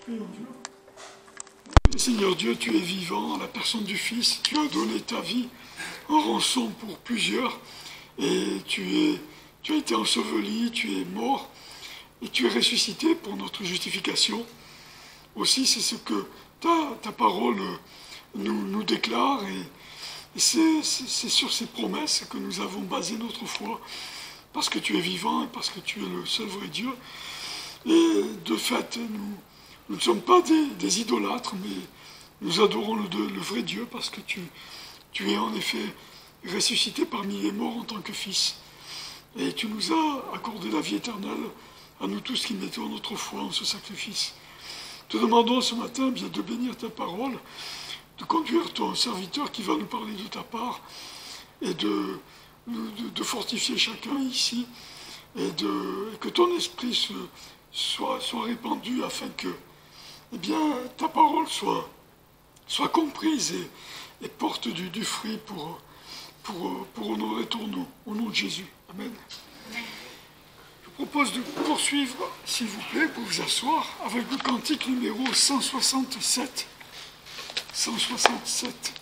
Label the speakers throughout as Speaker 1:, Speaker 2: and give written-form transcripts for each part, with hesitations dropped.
Speaker 1: Prions Dieu. Seigneur Dieu, tu es vivant, la personne du Fils, tu as donné ta vie en rançon pour plusieurs, et tu as été enseveli, tu es mort, et tu es ressuscité pour notre justification. Aussi, c'est ce que ta parole nous déclare, et c'est sur ces promesses que nous avons basé notre foi, parce que tu es vivant et parce que tu es le seul vrai Dieu. Et de fait, nous ne sommes pas des idolâtres, mais nous adorons le vrai Dieu, parce que tu es en effet ressuscité parmi les morts en tant que Fils. Et tu nous as accordé la vie éternelle à nous tous qui mettons notre foi en ce sacrifice. Te demandons ce matin bien de bénir ta parole, de conduire ton serviteur qui va nous parler de ta part, et de fortifier chacun ici, et que ton esprit soit répandu afin que ta parole soit comprise et porte du fruit pour honorer ton nom, au nom de Jésus. Amen. Je vous propose de poursuivre, s'il vous plaît, pour vous asseoir, avec le cantique numéro 167. 167.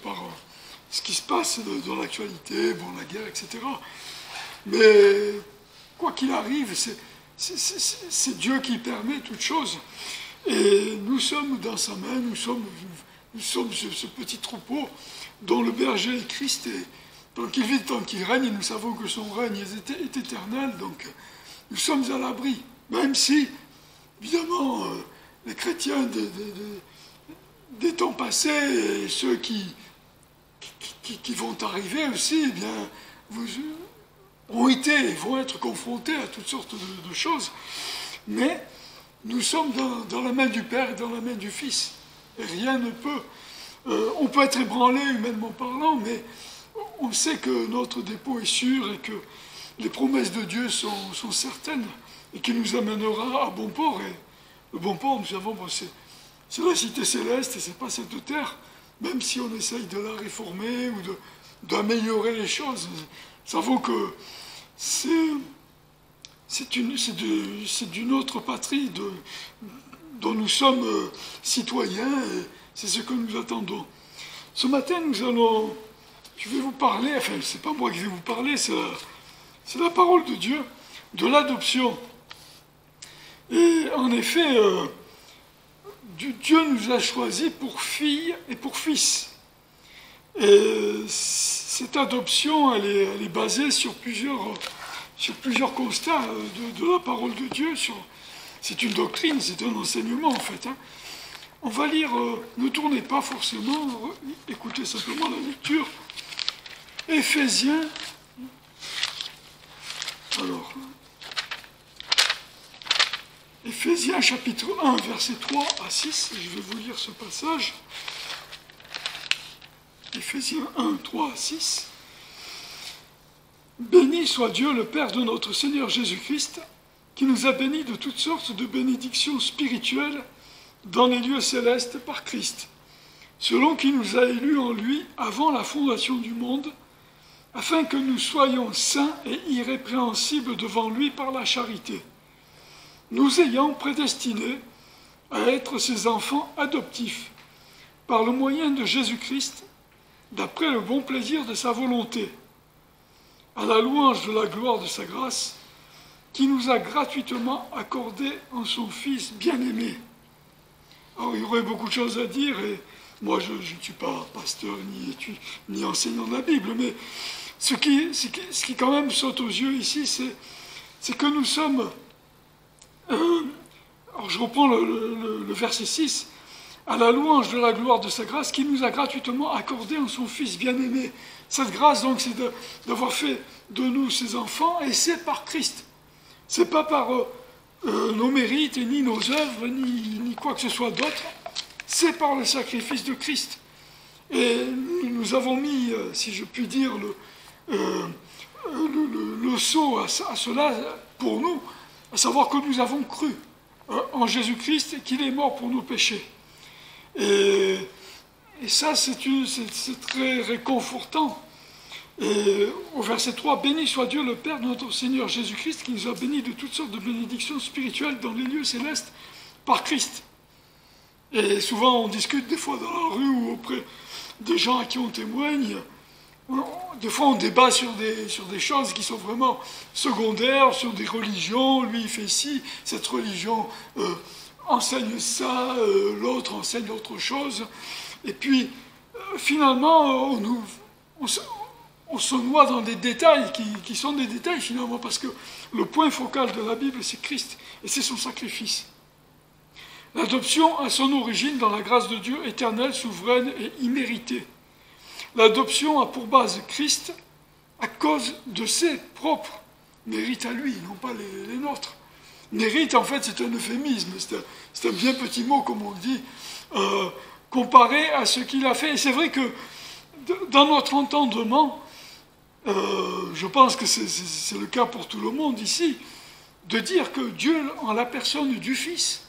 Speaker 1: Par ce qui se passe dans l'actualité, la guerre, etc. Mais quoi qu'il arrive, c'est Dieu qui permet toutes choses. Et nous sommes dans sa main, nous sommes ce petit troupeau dont le berger est Christ. Et tant qu'il vit, tant qu'il règne, et nous savons que son règne est éternel, donc nous sommes à l'abri. Même si, évidemment, les chrétiens des temps passés, et ceux qui vont arriver aussi, vont être confrontés à toutes sortes de choses. Mais nous sommes dans la main du Père et dans la main du Fils. Et rien ne peut... on peut être ébranlé humainement parlant, mais on sait que notre dépôt est sûr et que les promesses de Dieu sont certaines et qu'il nous amènera à bon port. Et le bon port, nous savons, c'est la cité céleste et c'est pas cette terre, même si on essaye de la réformer ou d'améliorer les choses. Nous savons que c'est d'une autre patrie dont nous sommes citoyens et c'est ce que nous attendons. Ce matin, je vais vous parler, enfin, c'est pas moi qui vais vous parler, c'est la parole de Dieu, de l'adoption. Et en effet, Dieu nous a choisis pour filles et pour fils. Et cette adoption, elle est basée sur plusieurs constats de la parole de Dieu. C'est une doctrine, c'est un enseignement en fait. On va lire, ne tournez pas forcément, écoutez simplement la lecture. Éphésiens, alors, Éphésiens chapitre 1, versets 3 à 6, je vais vous lire ce passage. Éphésiens 1, 3 à 6. Béni soit Dieu, le Père de notre Seigneur Jésus-Christ, qui nous a bénis de toutes sortes de bénédictions spirituelles dans les lieux célestes par Christ, selon qu'il nous a élus en lui avant la fondation du monde, afin que nous soyons saints et irrépréhensibles devant lui par la charité, nous ayant prédestinés à être ses enfants adoptifs, par le moyen de Jésus-Christ, d'après le bon plaisir de sa volonté, à la louange de la gloire de sa grâce, qui nous a gratuitement accordé en son Fils bien-aimé. Alors, il y aurait beaucoup de choses à dire, et moi, je ne suis pas pasteur ni enseignant de la Bible, mais ce qui quand même saute aux yeux ici, c'est que nous sommes... alors, je reprends le verset 6, à la louange de la gloire de sa grâce, qui nous a gratuitement accordé en son Fils bien-aimé. Cette grâce, donc, c'est d'avoir fait de nous ses enfants, et c'est par Christ. C'est pas par nos mérites, et ni nos œuvres, ni quoi que ce soit d'autre. C'est par le sacrifice de Christ. Et nous avons mis, si je puis dire, le sceau à cela pour nous, à savoir que nous avons cru en Jésus-Christ et qu'il est mort pour nos péchés. Et ça, c'est très réconfortant. Et au verset 3, « Béni soit Dieu le Père de notre Seigneur Jésus-Christ, qui nous a bénis de toutes sortes de bénédictions spirituelles dans les lieux célestes par Christ. » Et souvent, on discute des fois dans la rue ou auprès des gens à qui on témoigne. Des fois, on débat sur des choses qui sont vraiment secondaires, sur des religions. Lui, il fait ci, cette religion enseigne ça, l'autre enseigne autre chose. Et puis, finalement, on se noie dans des détails qui sont des détails, finalement, parce que le point focal de la Bible, c'est Christ, et c'est son sacrifice. L'adoption a son origine dans la grâce de Dieu éternelle, souveraine et imméritée. L'adoption a pour base Christ à cause de ses propres mérites à lui, non pas les nôtres. Mérite, en fait, c'est un euphémisme, c'est un bien petit mot, comme on dit, comparé à ce qu'il a fait. Et c'est vrai que dans notre entendement, je pense que c'est le cas pour tout le monde ici, de dire que Dieu, en la personne du Fils,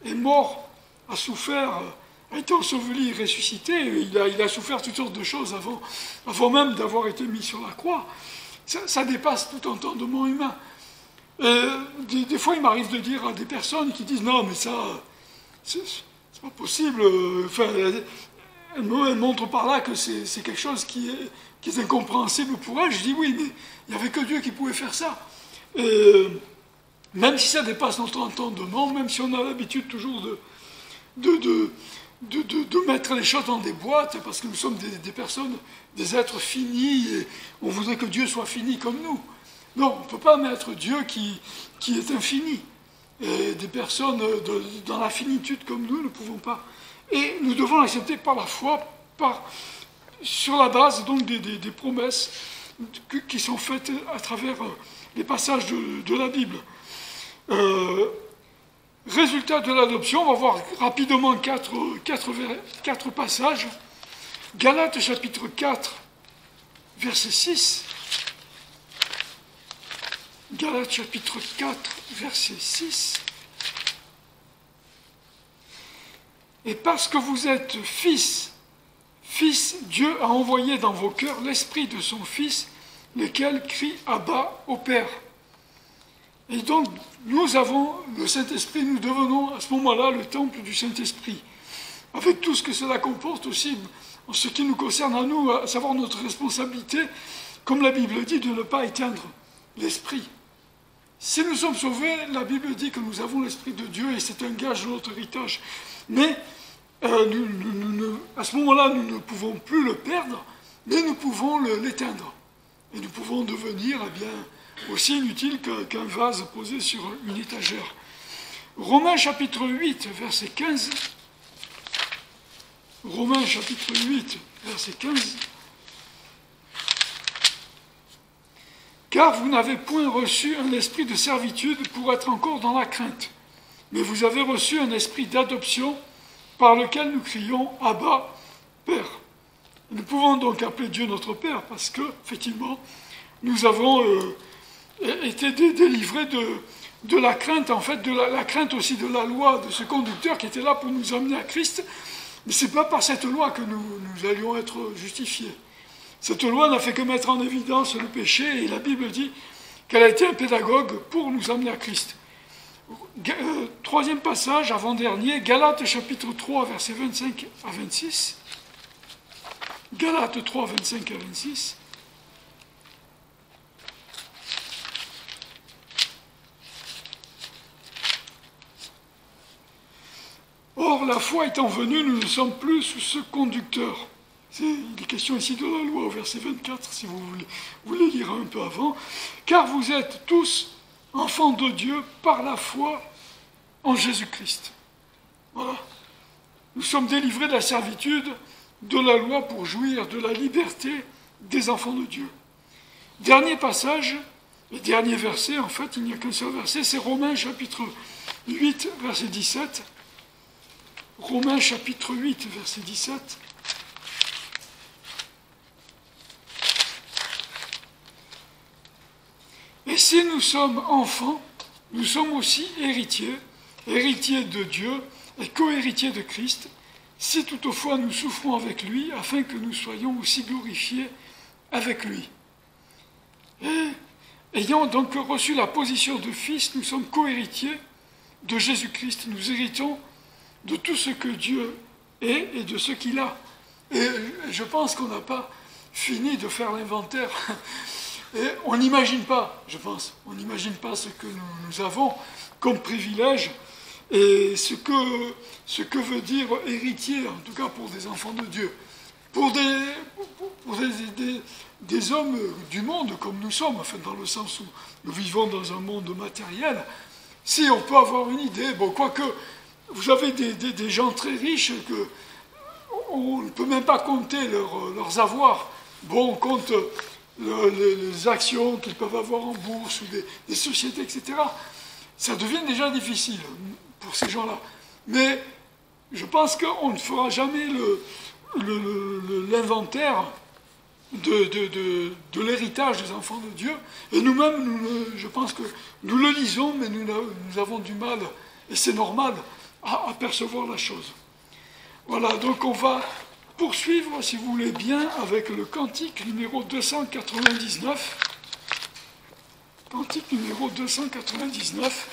Speaker 1: est mort, a souffert, a été enseveli, ressuscité, il a souffert toutes sortes de choses avant même d'avoir été mis sur la croix. Ça dépasse tout entendement humain. Des fois, il m'arrive de dire à des personnes qui disent « Non, mais ça, c'est pas possible. » Enfin, elles montrent par là que c'est quelque chose qui est incompréhensible pour elles. Je dis « Oui, mais il n'y avait que Dieu qui pouvait faire ça. » Même si ça dépasse notre entendement, même si on a l'habitude toujours de mettre les choses dans des boîtes, parce que nous sommes des personnes, des êtres finis, et on voudrait que Dieu soit fini comme nous. Non, on ne peut pas mettre Dieu qui est infini. Et des personnes dans la finitude comme nous ne pouvons pas. Et nous devons l'accepter par la foi, sur la base donc des promesses qui sont faites à travers les passages de la Bible. Résultat de l'adoption, on va voir rapidement quatre passages. Galates chapitre 4, verset 6. Galates chapitre 4, verset 6. Et parce que vous êtes fils, Dieu a envoyé dans vos cœurs l'esprit de son Fils, lequel crie Abba au Père. Et donc, nous avons le Saint-Esprit, nous devenons à ce moment-là le temple du Saint-Esprit, avec tout ce que cela comporte aussi, en ce qui nous concerne à nous, à savoir notre responsabilité, comme la Bible dit, de ne pas éteindre l'Esprit. Si nous sommes sauvés, la Bible dit que nous avons l'Esprit de Dieu et c'est un gage de notre héritage. Mais à ce moment-là, nous ne pouvons plus le perdre, mais nous pouvons l'éteindre. Et nous pouvons devenir, eh bien, aussi inutile qu'un vase posé sur une étagère. Romains chapitre 8, verset 15. Romains chapitre 8, verset 15. Car vous n'avez point reçu un esprit de servitude pour être encore dans la crainte, mais vous avez reçu un esprit d'adoption par lequel nous crions « Abba, Père ». Nous pouvons donc appeler Dieu notre Père parce que, effectivement, nous avons été délivrés de la crainte, en fait, de la crainte aussi de la loi, de ce conducteur qui était là pour nous amener à Christ. Mais ce n'est pas par cette loi que nous allions être justifiés. Cette loi n'a fait que mettre en évidence le péché, et la Bible dit qu'elle a été un pédagogue pour nous amener à Christ. Troisième passage, avant-dernier, Galates chapitre 3, versets 25 à 26. Galates 3, 25 à 26. Or, la foi étant venue, nous ne sommes plus sous ce conducteur. Il est question ici de la loi, au verset 24, si vous voulez lire un peu avant. Car vous êtes tous enfants de Dieu par la foi en Jésus-Christ. Voilà. Nous sommes délivrés de la servitude de la loi pour jouir de la liberté des enfants de Dieu. Dernier passage, le dernier verset, en fait, il n'y a qu'un seul verset, c'est Romains chapitre 8, verset 17. Romains chapitre 8, verset 17. Et si nous sommes enfants, nous sommes aussi héritiers, héritiers de Dieu et co-héritiers de Christ, si toutefois nous souffrons avec lui, afin que nous soyons aussi glorifiés avec lui. Et ayant donc reçu la position de fils, nous sommes co-héritiers de Jésus-Christ. Nous héritons de tout ce que Dieu est et de ce qu'il a. Et je pense qu'on n'a pas fini de faire l'inventaire. Et on n'imagine pas, je pense, on n'imagine pas ce que nous avons comme privilège et ce que veut dire héritier, en tout cas pour des enfants de Dieu. Pour des hommes du monde comme nous sommes, enfin dans le sens où nous vivons dans un monde matériel, si on peut avoir une idée, bon, quoique vous avez des gens très riches que on ne peut même pas compter leurs avoirs. Bon, on compte les actions qu'ils peuvent avoir en bourse ou des sociétés, etc. Ça devient déjà difficile pour ces gens-là. Mais je pense qu'on ne fera jamais l'inventaire de l'héritage des enfants de Dieu. Et nous-mêmes, je pense que nous le lisons, mais nous avons du mal, et c'est normal, à percevoir la chose. Voilà, donc on va poursuivre, si vous voulez bien, avec le cantique numéro 299. Cantique numéro 299.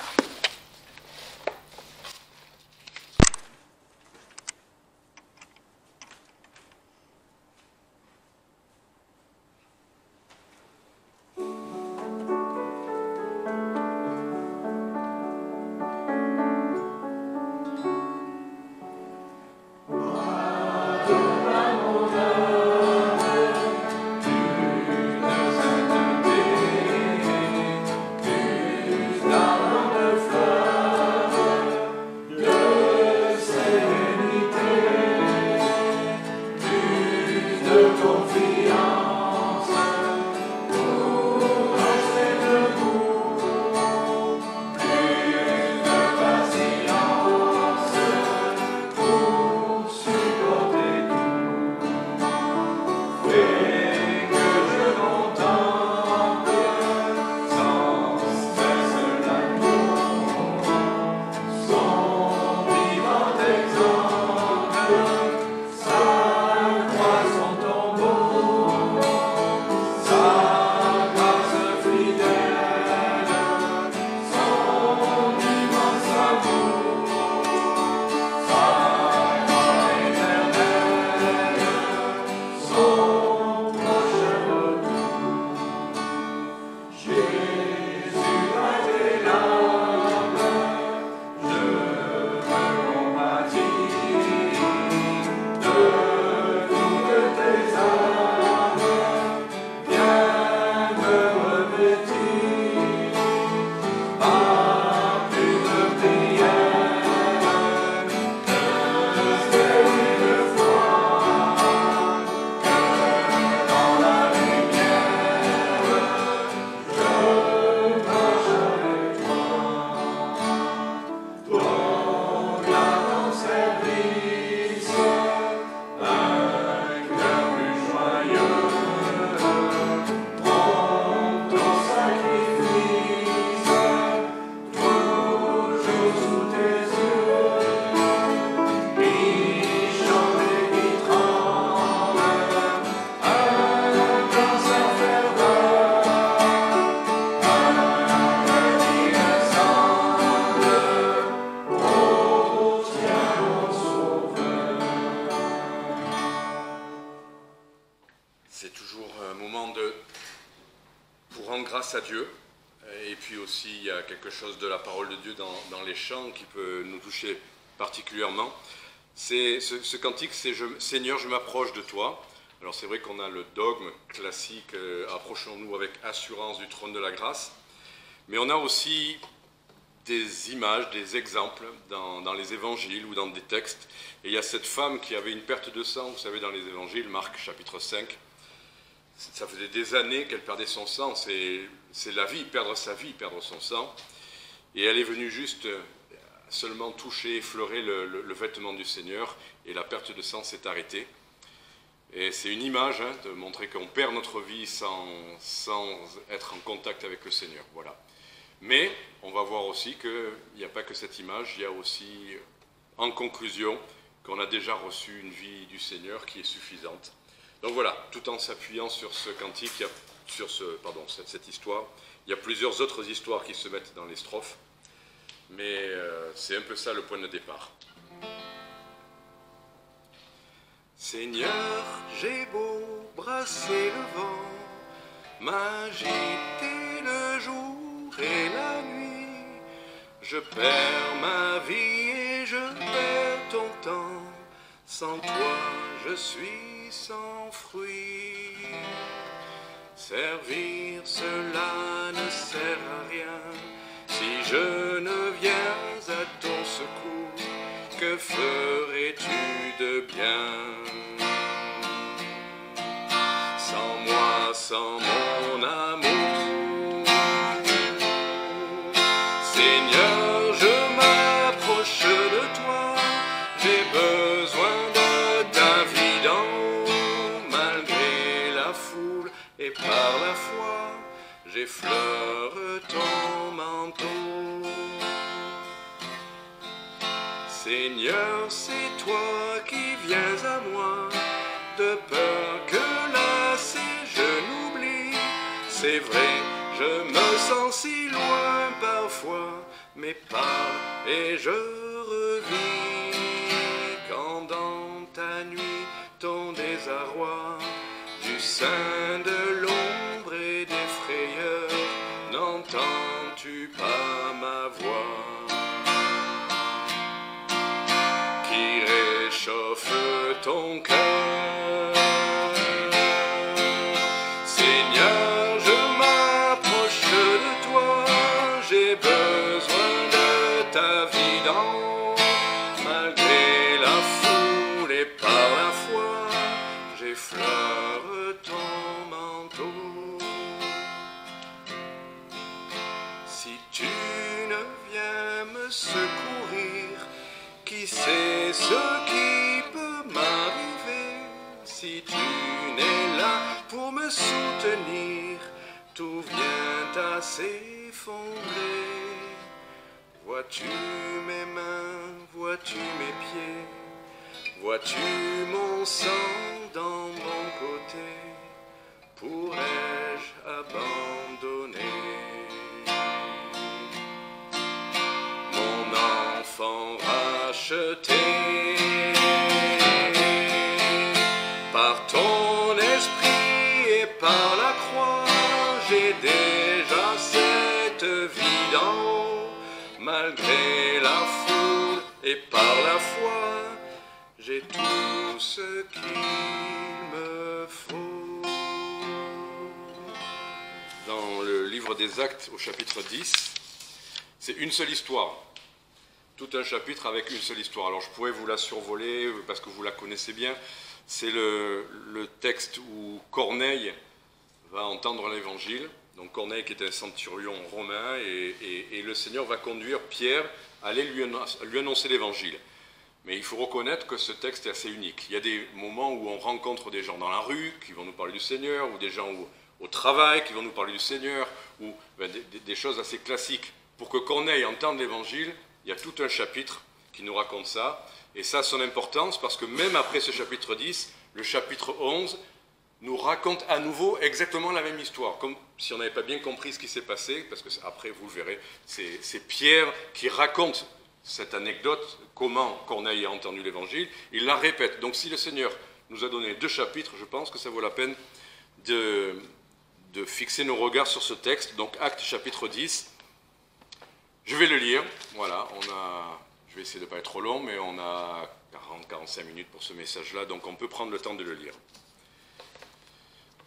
Speaker 2: pour rendre grâce à Dieu. Et puis aussi, il y a quelque chose de la parole de Dieu dans les chants qui peut nous toucher particulièrement. Ce cantique, c'est « Seigneur, je m'approche de toi ». Alors c'est vrai qu'on a le dogme classique « Approchons-nous avec assurance du trône de la grâce ». Mais on a aussi des images, des exemples dans les évangiles ou dans des textes. Et il y a cette femme qui avait une perte de sang, vous savez, dans les évangiles, Marc chapitre 5. Ça faisait des années qu'elle perdait son sang, c'est la vie, perdre sa vie, perdre son sang. Et elle est venue juste seulement toucher, effleurer le vêtement du Seigneur, et la perte de sang s'est arrêtée. Et c'est une image de montrer qu'on perd notre vie sans être en contact avec le Seigneur. Voilà. Mais on va voir aussi qu'il n'y a pas que cette image, il y a aussi, en conclusion, qu'on a déjà reçu une vie du Seigneur qui est suffisante. Donc voilà, tout en s'appuyant sur ce cantique, sur cette histoire, il y a plusieurs autres histoires qui se mettent dans les strophes, mais c'est un peu ça le point de départ. Seigneur, j'ai beau brasser le vent, m'agiter le jour et la nuit, je perds ma vie et je perds ton temps, sans toi je suis sans fruit. Servir cela ne sert à rien, si je ne viens à ton secours, que ferais-tu de bien? Sans moi, sans mon amour, Seigneur, je m'approche de toi, j'ai besoin de t'invidant, malgré la foule et par la foi, j'effleure ton manteau. Seigneur, c'est toi qui viens à moi, de peur que lassé je n'oublie. C'est vrai, je me sens si loin parfois, mais parle et je revis. Quand dans ta nuit, ton désarroi, du sein de l'ombre et des frayeurs, n'entends-tu pas ma voix qui réchauffe ton cœur? Seigneur, je m'approche de toi, j'ai besoin de ta vidance, malgré la foule et par la foi, j'effleure ton manteau. Si tu ne viens me secourir, qui sait ce qui peut m'arriver? Si tu n'es là pour me soutenir, tout vient à s'effondrer. Vois-tu mes mains, vois-tu mes pieds, vois-tu mon sang dans mon côté? Pourrais-je abandonner mon enfant racheté par ton esprit et par la croix? J'ai déjà cette vie d'en haut, malgré la foule et par la foi, j'ai tout ce qu'il me faut. Dans le livre des Actes, au chapitre 10, c'est une seule histoire. Tout un chapitre avec une seule histoire. Alors je pourrais vous la survoler parce que vous la connaissez bien. C'est le texte où Corneille va entendre l'évangile. Donc Corneille qui est un centurion romain et le Seigneur va conduire Pierre à aller lui annoncer l'évangile. Mais il faut reconnaître que ce texte est assez unique. Il y a des moments où on rencontre des gens dans la rue qui vont nous parler du Seigneur, ou des gens au travail qui vont nous parler du Seigneur, ou des choses assez classiques. Pour que Corneille entende l'évangile, il y a tout un chapitre qui nous raconte ça. Et ça a son importance parce que même après ce chapitre 10, le chapitre 11 nous raconte à nouveau exactement la même histoire. Comme si on n'avait pas bien compris ce qui s'est passé, parce que après, vous le verrez, c'est Pierre qui raconte cette anecdote, comment Corneille a entendu l'évangile, il la répète. Donc si le Seigneur nous a donné 2 chapitres, je pense que ça vaut la peine de fixer nos regards sur ce texte, donc Actes chapitre 10. Je vais le lire, voilà, je vais essayer de ne pas être trop long, mais on a 40-45 minutes pour ce message-là, donc on peut prendre le temps de le lire.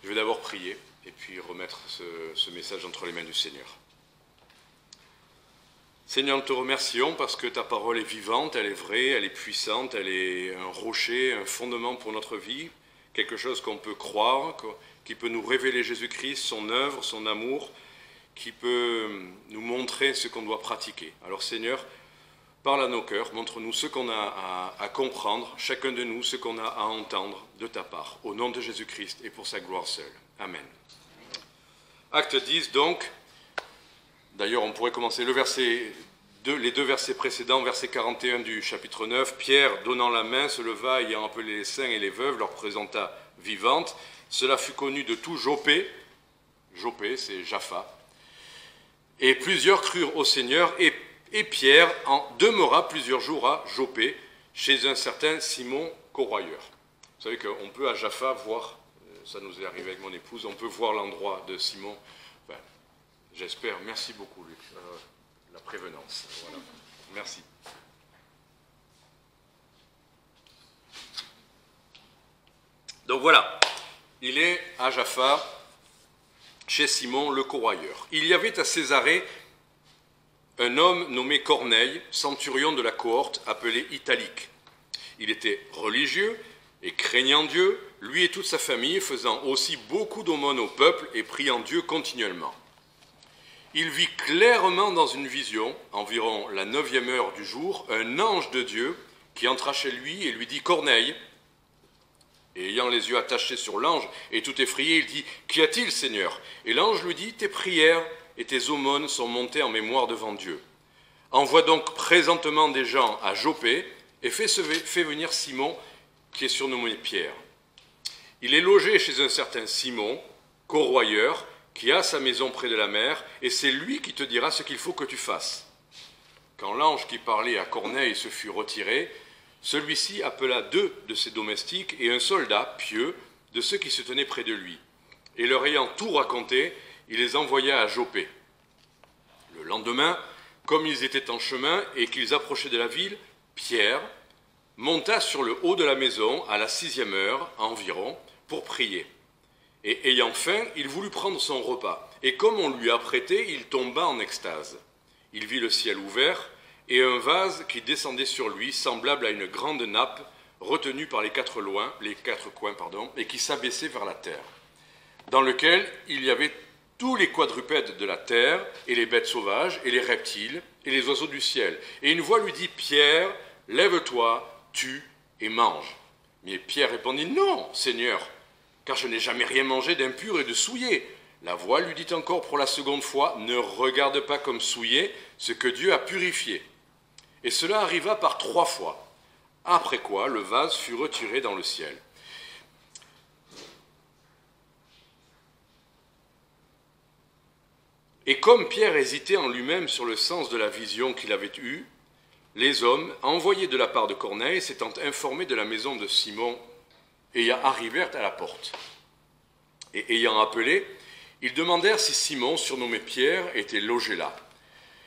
Speaker 2: Je vais d'abord prier, et puis remettre ce message entre les mains du Seigneur. Seigneur, nous te remercions parce que ta parole est vivante, elle est vraie, elle est puissante, elle est un rocher, un fondement pour notre vie, quelque chose qu'on peut croire, qui peut nous révéler Jésus-Christ, son œuvre, son amour, qui peut nous montrer ce qu'on doit pratiquer. Alors Seigneur, parle à nos cœurs, montre-nous ce qu'on a à comprendre, chacun de nous ce qu'on a à entendre de ta part, au nom de Jésus-Christ et pour sa gloire seule. Amen. Acte 10 donc. D'ailleurs, on pourrait commencer les deux versets précédents, verset 41 du chapitre 9. Pierre, donnant la main, se leva, ayant appelé les saints et les veuves, leur présenta vivante. Cela fut connu de tout Joppé. Joppé, c'est Jaffa. Et plusieurs crurent au Seigneur, et Pierre en demeura plusieurs jours à Joppé, chez un certain Simon Corroyeur. Vous savez qu'on peut à Jaffa voir, ça nous est arrivé avec mon épouse, on peut voir l'endroit de Simon. J'espère. Merci beaucoup, Luc. La prévenance. Voilà. Merci. Donc voilà, il est à Jaffa, chez Simon le Corroyeur. Il y avait à Césarée un homme nommé Corneille, centurion de la cohorte, appelé Italique. Il était religieux et craignant Dieu, lui et toute sa famille, faisant aussi beaucoup d'aumônes au peuple et priant Dieu continuellement. Il vit clairement dans une vision, environ la 9e heure du jour, un ange de Dieu qui entra chez lui et lui dit « Corneille ». Et ayant les yeux attachés sur l'ange et tout effrayé, il dit « Qu'y a-t-il, Seigneur ?» Et l'ange lui dit « Tes prières et tes aumônes sont montées en mémoire devant Dieu. Envoie donc présentement des gens à Joppé et fais venir Simon, qui est surnommé Pierre. Il est logé chez un certain Simon, corroyeur, qui a sa maison près de la mer, et c'est lui qui te dira ce qu'il faut que tu fasses. » Quand l'ange qui parlait à Corneille se fut retiré, celui-ci appela 2 de ses domestiques et un soldat pieux de ceux qui se tenaient près de lui. Et leur ayant tout raconté, il les envoya à Joppé. Le lendemain, comme ils étaient en chemin et qu'ils approchaient de la ville, Pierre monta sur le haut de la maison à la 6e heure environ pour prier. Et ayant faim, il voulut prendre son repas. Et comme on lui apprêtait, il tomba en extase. Il vit le ciel ouvert et un vase qui descendait sur lui, semblable à une grande nappe, retenue par les quatre coins, et qui s'abaissait vers la terre, dans lequel il y avait tous les quadrupèdes de la terre, et les bêtes sauvages, et les reptiles, et les oiseaux du ciel. Et une voix lui dit « Pierre, lève-toi, tue et mange. » Mais Pierre répondit « Non, Seigneur, car je n'ai jamais rien mangé d'impur et de souillé. » La voix lui dit encore pour la seconde fois, « Ne regarde pas comme souillé ce que Dieu a purifié. » Et cela arriva par 3 fois, après quoi le vase fut retiré dans le ciel. Et comme Pierre hésitait en lui-même sur le sens de la vision qu'il avait eue, les hommes, envoyés de la part de Corneille, s'étant informés de la maison de Simon, et arrivèrent à la porte. Et ayant appelé, ils demandèrent si Simon, surnommé Pierre, était logé là.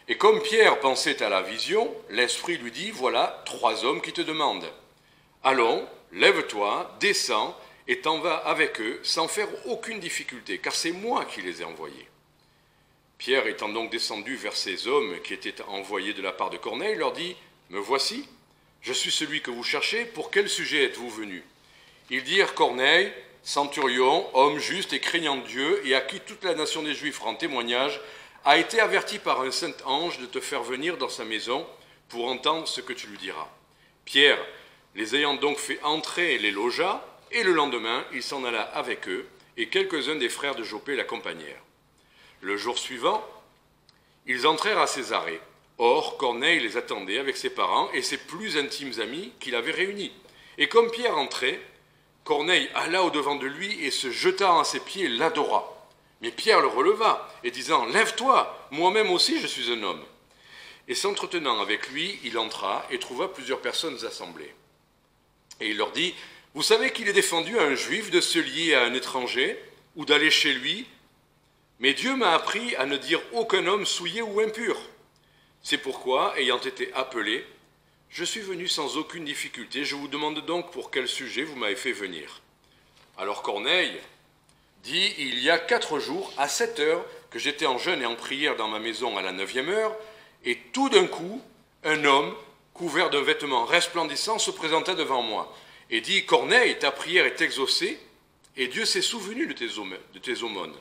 Speaker 2: Et comme Pierre pensait à la vision, l'Esprit lui dit, « Voilà 3 hommes qui te demandent. Allons, lève-toi, descends, et t'en vas avec eux, sans faire aucune difficulté, car c'est moi qui les ai envoyés. » Pierre, étant donc descendu vers ces hommes qui étaient envoyés de la part de Corneille, leur dit, « Me voici, je suis celui que vous cherchez, pour quel sujet êtes-vous venus ?» Ils dirent, « Corneille, centurion, homme juste et craignant Dieu, et à qui toute la nation des Juifs rend témoignage, a été averti par un saint ange de te faire venir dans sa maison pour entendre ce que tu lui diras. » Pierre, les ayant donc fait entrer, les logea, et le lendemain, il s'en alla avec eux, et quelques-uns des frères de Joppé l'accompagnèrent. Le jour suivant, ils entrèrent à Césarée. Or, Corneille les attendait avec ses parents et ses plus intimes amis qu'il avait réunis. Et comme Pierre entrait, Corneille alla au-devant de lui et se jeta à ses pieds et l'adora. Mais Pierre le releva et disant « Lève-toi, moi-même aussi je suis un homme. » Et s'entretenant avec lui, il entra et trouva plusieurs personnes assemblées. Et il leur dit « Vous savez qu'il est défendu à un juif de se lier à un étranger ou d'aller chez lui Mais Dieu m'a appris à ne dire aucun homme souillé ou impur. C'est pourquoi, ayant été appelé, je suis venu sans aucune difficulté. Je vous demande donc pour quel sujet vous m'avez fait venir. » Alors Corneille dit, il y a 4 jours, à 7 heures, que j'étais en jeûne et en prière dans ma maison à la 9e heure, et tout d'un coup, un homme, couvert d'un vêtement resplendissant, se présenta devant moi, et dit, Corneille, ta prière est exaucée, et Dieu s'est souvenu de tes aumônes.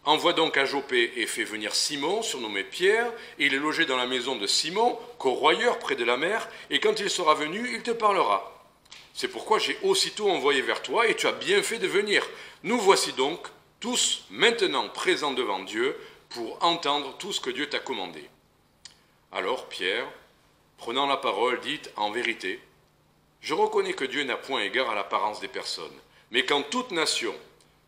Speaker 2: Envoie donc à Joppé et fais venir Simon, surnommé Pierre, et il est logé dans la maison de Simon, corroyeur près de la mer, et quand il sera venu, il te parlera. C'est pourquoi j'ai aussitôt envoyé vers toi, et tu as bien fait de venir. Nous voici donc tous maintenant présents devant Dieu pour entendre tout ce que Dieu t'a commandé. Alors Pierre, prenant la parole, dit, en vérité, je reconnais que Dieu n'a point égard à l'apparence des personnes, mais qu'en toute nation,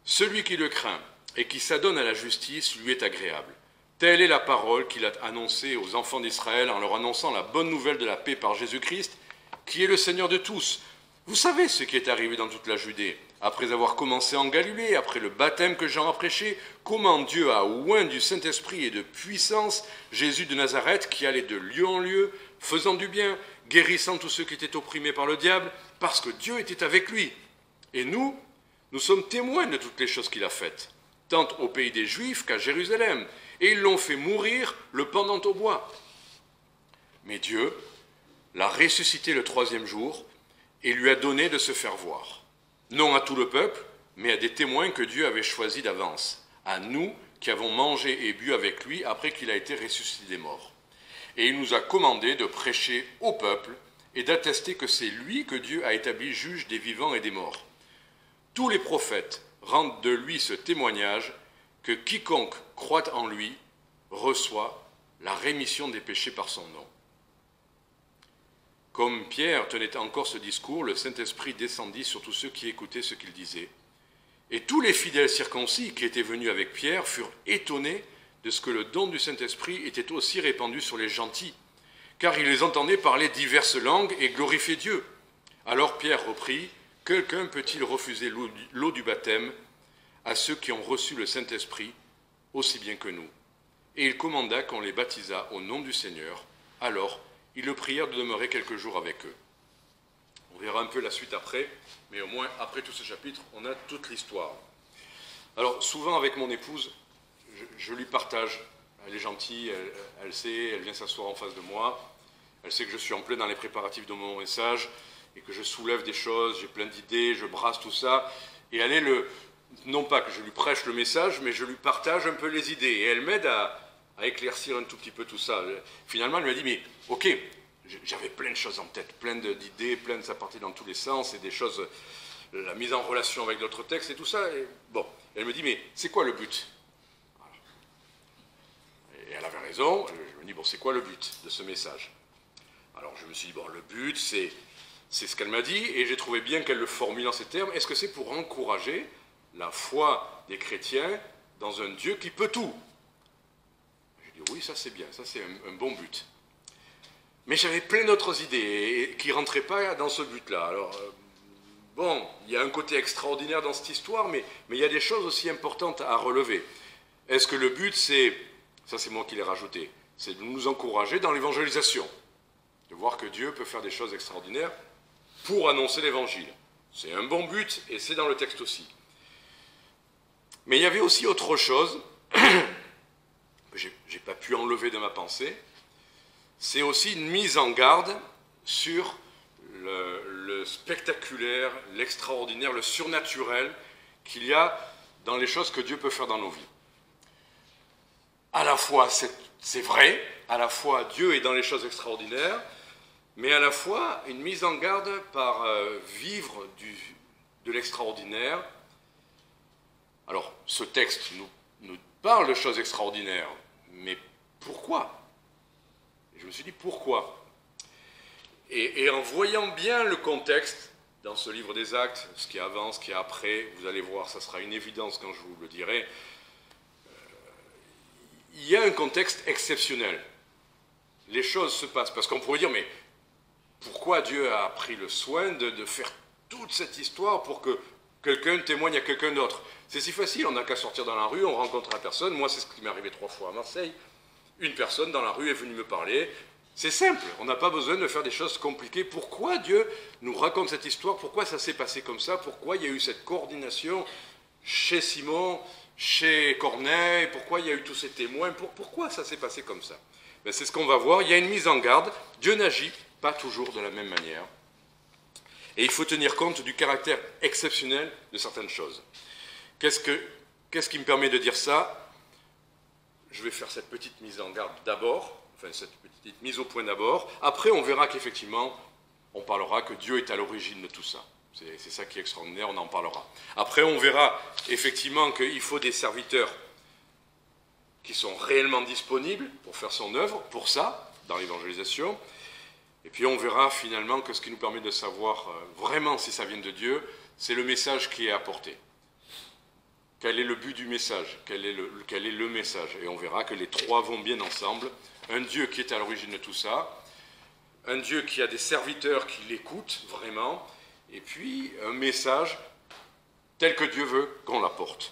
Speaker 2: celui qui le craint et qui s'adonne à la justice lui est agréable. Telle est la parole qu'il a annoncée aux enfants d'Israël en leur annonçant la bonne nouvelle de la paix par Jésus-Christ, qui est le Seigneur de tous. Vous savez ce qui est arrivé dans toute la Judée, après avoir commencé en Galilée, après le baptême que Jean a prêché, comment Dieu a oint du Saint-Esprit et de puissance Jésus de Nazareth qui allait de lieu en lieu, faisant du bien, guérissant tous ceux qui étaient opprimés par le diable, parce que Dieu était avec lui. Et nous sommes témoins de toutes les choses qu'il a faites, tant au pays des Juifs qu'à Jérusalem, et ils l'ont fait mourir le pendant au bois. Mais Dieu l'a ressuscité le 3e jour et lui a donné de se faire voir, non à tout le peuple, mais à des témoins que Dieu avait choisis d'avance, à nous qui avons mangé et bu avec lui après qu'il a été ressuscité des morts. Et il nous a commandé de prêcher au peuple et d'attester que c'est lui que Dieu a établi juge des vivants et des morts. Tous les prophètes rendent de lui ce témoignage que quiconque croit en lui reçoit la rémission des péchés par son nom. Comme Pierre tenait encore ce discours, le Saint-Esprit descendit sur tous ceux qui écoutaient ce qu'il disait. Et tous les fidèles circoncis qui étaient venus avec Pierre furent étonnés de ce que le don du Saint-Esprit était aussi répandu sur les gentils, car ils les entendaient parler diverses langues et glorifier Dieu. Alors Pierre reprit, « Quelqu'un peut-il refuser l'eau du baptême à ceux qui ont reçu le Saint-Esprit, aussi bien que nous ?» Et il commanda qu'on les baptisât au nom du Seigneur. Alors, ils le prièrent de demeurer quelques jours avec eux. On verra un peu la suite après, mais au moins, après tout ce chapitre, on a toute l'histoire. Alors, souvent avec mon épouse, je lui partage. Elle est gentille, elle sait, elle vient s'asseoir en face de moi. Elle sait que je suis en plein dans les préparatifs de mon message et que je soulève des choses, j'ai plein d'idées, je brasse tout ça. Et elle est non pas que je lui prêche le message, mais je lui partage un peu les idées. Et elle m'aide à éclaircir un tout petit peu tout ça. Finalement, elle m'a dit, mais ok, j'avais plein de choses en tête, plein d'idées, ça partait dans tous les sens, et des choses, la mise en relation avec d'autres textes et tout ça. Et bon, elle me dit, mais c'est quoi le but? Et elle avait raison. Je me dis, bon, c'est quoi le but de ce message? Alors je me suis dit, bon, le but, c'est ce qu'elle m'a dit, et j'ai trouvé bien qu'elle le formule en ces termes. Est-ce que c'est pour encourager la foi des chrétiens dans un Dieu qui peut tout? J'ai dit, oui, ça c'est bien, ça c'est un bon but. Mais j'avais plein d'autres idées qui ne rentraient pas dans ce but-là. Alors, bon, il y a un côté extraordinaire dans cette histoire, mais il y a des choses aussi importantes à relever. Est-ce que le but, ça c'est moi qui l'ai rajouté, c'est de nous encourager dans l'évangélisation, de voir que Dieu peut faire des choses extraordinaires pour annoncer l'évangile. C'est un bon but et c'est dans le texte aussi. Mais il y avait aussi autre chose que je n'ai pas pu enlever de ma pensée. C'est aussi une mise en garde sur le spectaculaire, l'extraordinaire, le surnaturel qu'il y a dans les choses que Dieu peut faire dans nos vies. À la fois, c'est vrai, à la fois Dieu est dans les choses extraordinaires, mais à la fois une mise en garde par vivre de l'extraordinaire. Alors, ce texte nous parle de choses extraordinaires, mais pourquoi? Je me suis dit, pourquoi? Et en voyant bien le contexte dans ce livre des Actes, ce qui est avant, ce qui est après, vous allez voir, ça sera une évidence quand je vous le dirai, il y a un contexte exceptionnel. Les choses se passent, parce qu'on pourrait dire, mais pourquoi Dieu a pris le soin de faire toute cette histoire pour que quelqu'un témoigne à quelqu'un d'autre. C'est si facile, on n'a qu'à sortir dans la rue, on rencontre la personne. Moi, c'est ce qui m'est arrivé 3 fois à Marseille. Une personne dans la rue est venue me parler. C'est simple, on n'a pas besoin de faire des choses compliquées. Pourquoi Dieu nous raconte cette histoire? Pourquoi ça s'est passé comme ça? Pourquoi il y a eu cette coordination chez Simon, chez Corneille? Pourquoi il y a eu tous ces témoins? Pourquoi ça s'est passé comme ça? Ben, c'est ce qu'on va voir. Il y a une mise en garde. Dieu n'agit pas toujours de la même manière. Et il faut tenir compte du caractère exceptionnel de certaines choses. Qu'est-ce qui me permet de dire ça? Je vais faire cette petite mise en garde d'abord, enfin cette petite mise au point d'abord. Après, on verra qu'effectivement, on parlera que Dieu est à l'origine de tout ça. C'est ça qui est extraordinaire, on en parlera. Après, on verra effectivement qu'il faut des serviteurs qui sont réellement disponibles pour faire son œuvre, pour ça, dans l'évangélisation. Et puis on verra finalement que ce qui nous permet de savoir vraiment si ça vient de Dieu, c'est le message qui est apporté. Quel est le but du message? Quel est le message? Et on verra que les trois vont bien ensemble. Un Dieu qui est à l'origine de tout ça, un Dieu qui a des serviteurs qui l'écoutent vraiment, et puis un message tel que Dieu veut qu'on l'apporte.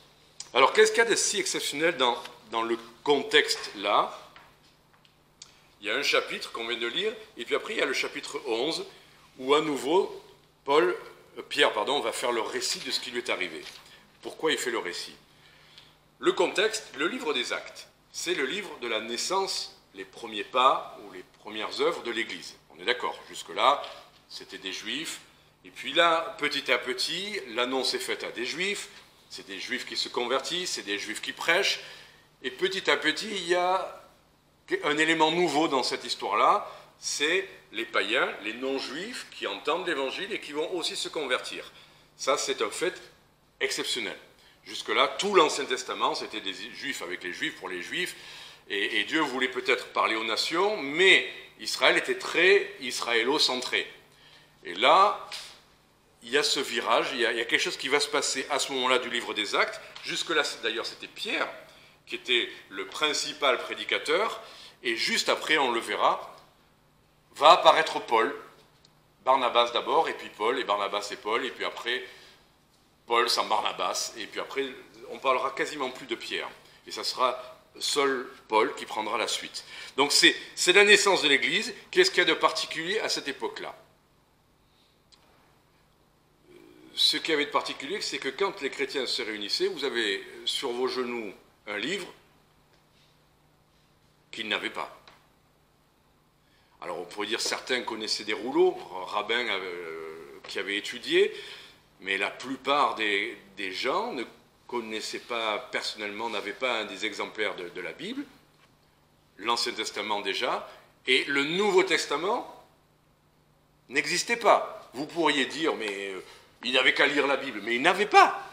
Speaker 2: Alors qu'est-ce qu'il y a de si exceptionnel dans le contexte là? Il y a un chapitre qu'on vient de lire, et puis après il y a le chapitre 11, où à nouveau Pierre va faire le récit de ce qui lui est arrivé. Pourquoi il fait le récit? Le contexte, le livre des Actes, c'est le livre de la naissance, les premiers pas ou les premières œuvres de l'Église. On est d'accord, jusque-là, c'était des Juifs, et puis là, petit à petit, l'annonce est faite à des Juifs, c'est des Juifs qui se convertissent, c'est des Juifs qui prêchent, et petit à petit, il y a un élément nouveau dans cette histoire-là, c'est les païens, les non-juifs qui entendent l'Évangile et qui vont aussi se convertir. Ça, c'est un fait exceptionnel. Jusque-là, tout l'Ancien Testament, c'était des Juifs avec les Juifs, pour les Juifs, et Dieu voulait peut-être parler aux nations, mais Israël était très israélo-centré. Et là, il y a ce virage, il y a quelque chose qui va se passer à ce moment-là du livre des Actes. Jusque-là, d'ailleurs, c'était Pierre qui était le principal prédicateur, et juste après, on le verra, va apparaître Paul, Barnabas d'abord, et puis Paul, et Barnabas et Paul, et puis après, Paul sans Barnabas, et puis après, on parlera quasiment plus de Pierre. Et ça sera seul Paul qui prendra la suite. Donc c'est la naissance de l'Église. Qu'est-ce qu'il y a de particulier à cette époque-là? Ce qu'il y avait de particulier, c'est que quand les chrétiens se réunissaient, vous avez sur vos genoux un livre qu'ils n'avaient pas. Alors on pourrait dire certains connaissaient des rouleaux, rabbins qui avaient étudié, mais la plupart des gens ne connaissaient pas personnellement, n'avaient pas un des exemplaires de la Bible, l'Ancien Testament déjà, et le Nouveau Testament n'existait pas. Vous pourriez dire, mais ils n'avaient qu'à lire la Bible, mais ils n'avaient pas.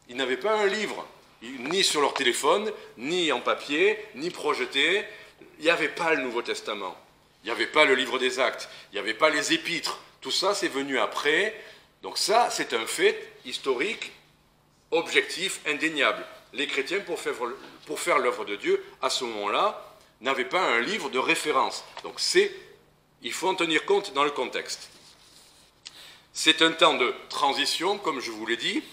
Speaker 2: Ils n'avaient pas un livre, ni sur leur téléphone, ni en papier, ni projeté. Il n'y avait pas le Nouveau Testament. Il n'y avait pas le livre des Actes. Il n'y avait pas les épîtres. Tout ça, c'est venu après. Donc ça, c'est un fait historique, objectif, indéniable. Les chrétiens, pour faire l'œuvre de Dieu, à ce moment-là, n'avaient pas un livre de référence. Donc il faut en tenir compte dans le contexte. C'est un temps de transition, comme je vous l'ai dit.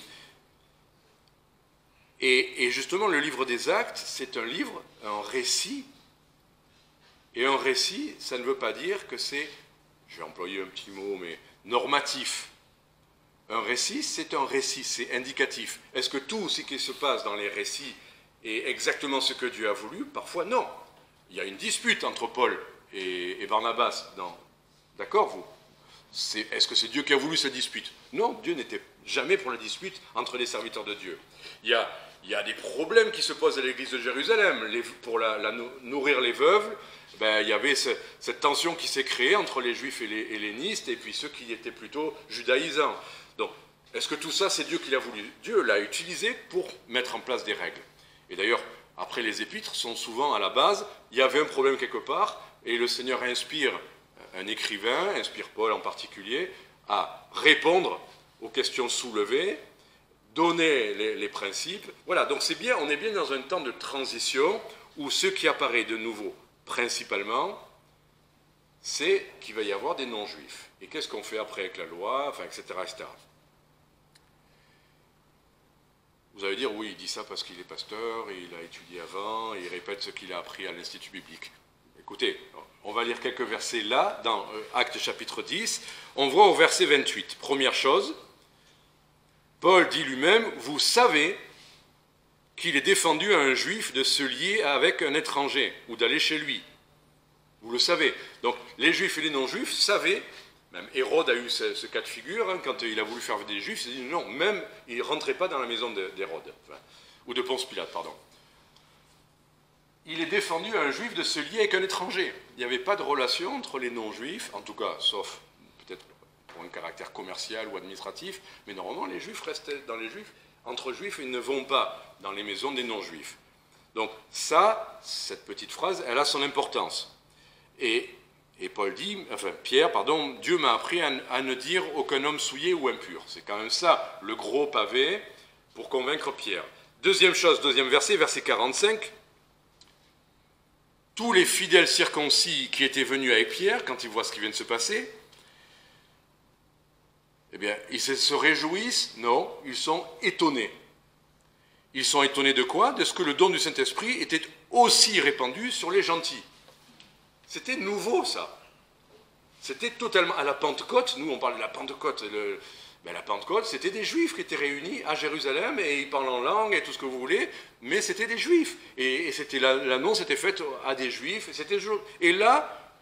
Speaker 2: Et justement, le livre des Actes, c'est un livre, un récit. Et un récit, ça ne veut pas dire que c'est, je vais employer un petit mot, mais normatif. Un récit, c'est indicatif. Est-ce que tout ce qui se passe dans les récits est exactement ce que Dieu a voulu? Parfois, non. Il y a une dispute entre Paul et Barnabas. D'accord, vous? Est-ce que c'est Dieu qui a voulu cette dispute? Non, Dieu n'était jamais pour la dispute entre les serviteurs de Dieu. Il y a des problèmes qui se posent à l'église de Jérusalem. Pour nourrir les veuves, il y avait cette tension qui s'est créée entre les juifs et les hellénistes, et puis ceux qui étaient plutôt judaïsants. Donc, est-ce que tout ça, c'est Dieu qui l'a voulu? Dieu l'a utilisé pour mettre en place des règles. Et d'ailleurs, après, les épîtres sont souvent à la base, il y avait un problème quelque part, et le Seigneur inspire un écrivain, inspire Paul en particulier, à répondre aux questions soulevées, donner les principes. Voilà, donc on est bien dans un temps de transition où ce qui apparaît de nouveau, principalement, c'est qu'il va y avoir des non-juifs. Et qu'est-ce qu'on fait après avec la loi, etc., etc. Vous allez dire, oui, il dit ça parce qu'il est pasteur, et il a étudié avant, et il répète ce qu'il a appris à l'Institut biblique. Écoutez, on va lire quelques versets là, dans Actes chapitre 10. On voit au verset 28. Première chose, Paul dit lui-même, vous savez qu'il est défendu à un juif de se lier avec un étranger, ou d'aller chez lui. Vous le savez. Donc, les juifs et les non-juifs savaient. Même Hérode a eu ce cas de figure, hein, quand il a voulu faire des juifs, il a dit non, même il ne rentrait pas dans la maison d'Hérode, ou de Ponce Pilate, pardon. Il est défendu à un juif de se lier avec un étranger. Il n'y avait pas de relation entre les non-juifs, en tout cas, sauf peut-être pour un caractère commercial ou administratif, mais normalement les juifs restaient dans les juifs, entre juifs, ils ne vont pas dans les maisons des non-juifs. Donc ça, cette petite phrase, elle a son importance. Et Paul dit, enfin Pierre, pardon, Dieu m'a appris à ne dire aucun homme souillé ou impur. C'est quand même ça, le gros pavé pour convaincre Pierre. Deuxième chose, deuxième verset, verset 45. Tous les fidèles circoncis qui étaient venus avec Pierre, quand ils voient ce qui vient de se passer, eh bien, ils se réjouissent? Non, ils sont étonnés. Ils sont étonnés de quoi? De ce que le don du Saint-Esprit était aussi répandu sur les gentils. C'était nouveau, ça. C'était totalement... À la Pentecôte, nous on parle de la Pentecôte, la Pentecôte, c'était des Juifs qui étaient réunis à Jérusalem, et ils parlent en langue et tout ce que vous voulez, mais c'était des Juifs. Et l'annonce était faite à des Juifs, et là,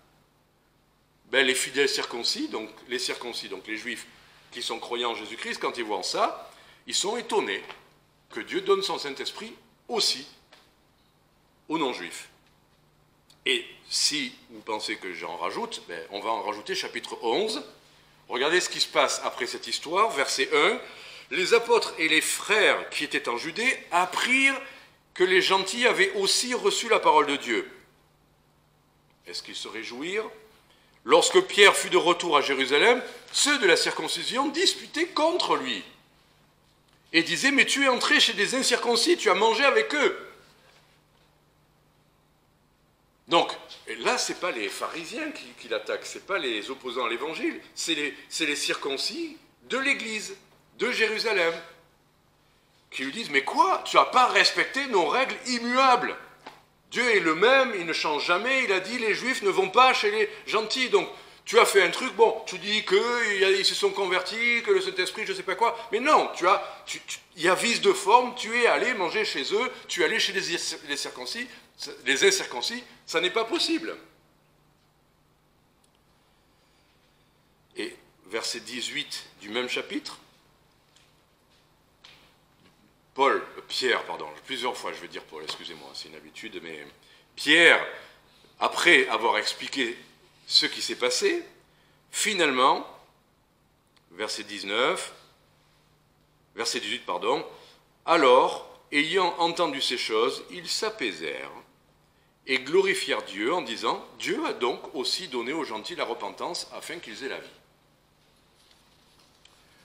Speaker 2: les fidèles circoncis, donc les Juifs qui sont croyants en Jésus-Christ, quand ils voient ça, ils sont étonnés que Dieu donne son Saint-Esprit aussi aux non-Juifs. Et si vous pensez que j'en rajoute, on va en rajouter chapitre 11. Regardez ce qui se passe après cette histoire, verset 1. Les apôtres et les frères qui étaient en Judée apprirent que les gentils avaient aussi reçu la parole de Dieu. Est-ce qu'ils se réjouirent? Lorsque Pierre fut de retour à Jérusalem, ceux de la circoncision disputaient contre lui et disaient, mais tu es entré chez des incirconcis, tu as mangé avec eux. Donc, là, ce n'est pas les pharisiens qui l'attaquent, ce n'est pas les opposants à l'évangile, c'est les circoncis de l'Église, de Jérusalem, qui lui disent, mais quoi? Tu n'as pas respecté nos règles immuables. Dieu est le même, il ne change jamais, il a dit, les Juifs ne vont pas chez les gentils, donc tu as fait un truc, bon, tu dis qu'ils se sont convertis, que le Saint-Esprit, je ne sais pas quoi, mais non, il y a vice de forme, tu es allé manger chez eux, tu es allé chez les circoncis, les incirconcis, ça n'est pas possible. Et verset 18 du même chapitre, Pierre, plusieurs fois je vais dire Paul, excusez-moi, c'est une habitude, mais Pierre, après avoir expliqué ce qui s'est passé, finalement, verset 18, alors, ayant entendu ces choses, ils s'apaisèrent et glorifièrent Dieu en disant, Dieu a donc aussi donné aux gentils la repentance afin qu'ils aient la vie.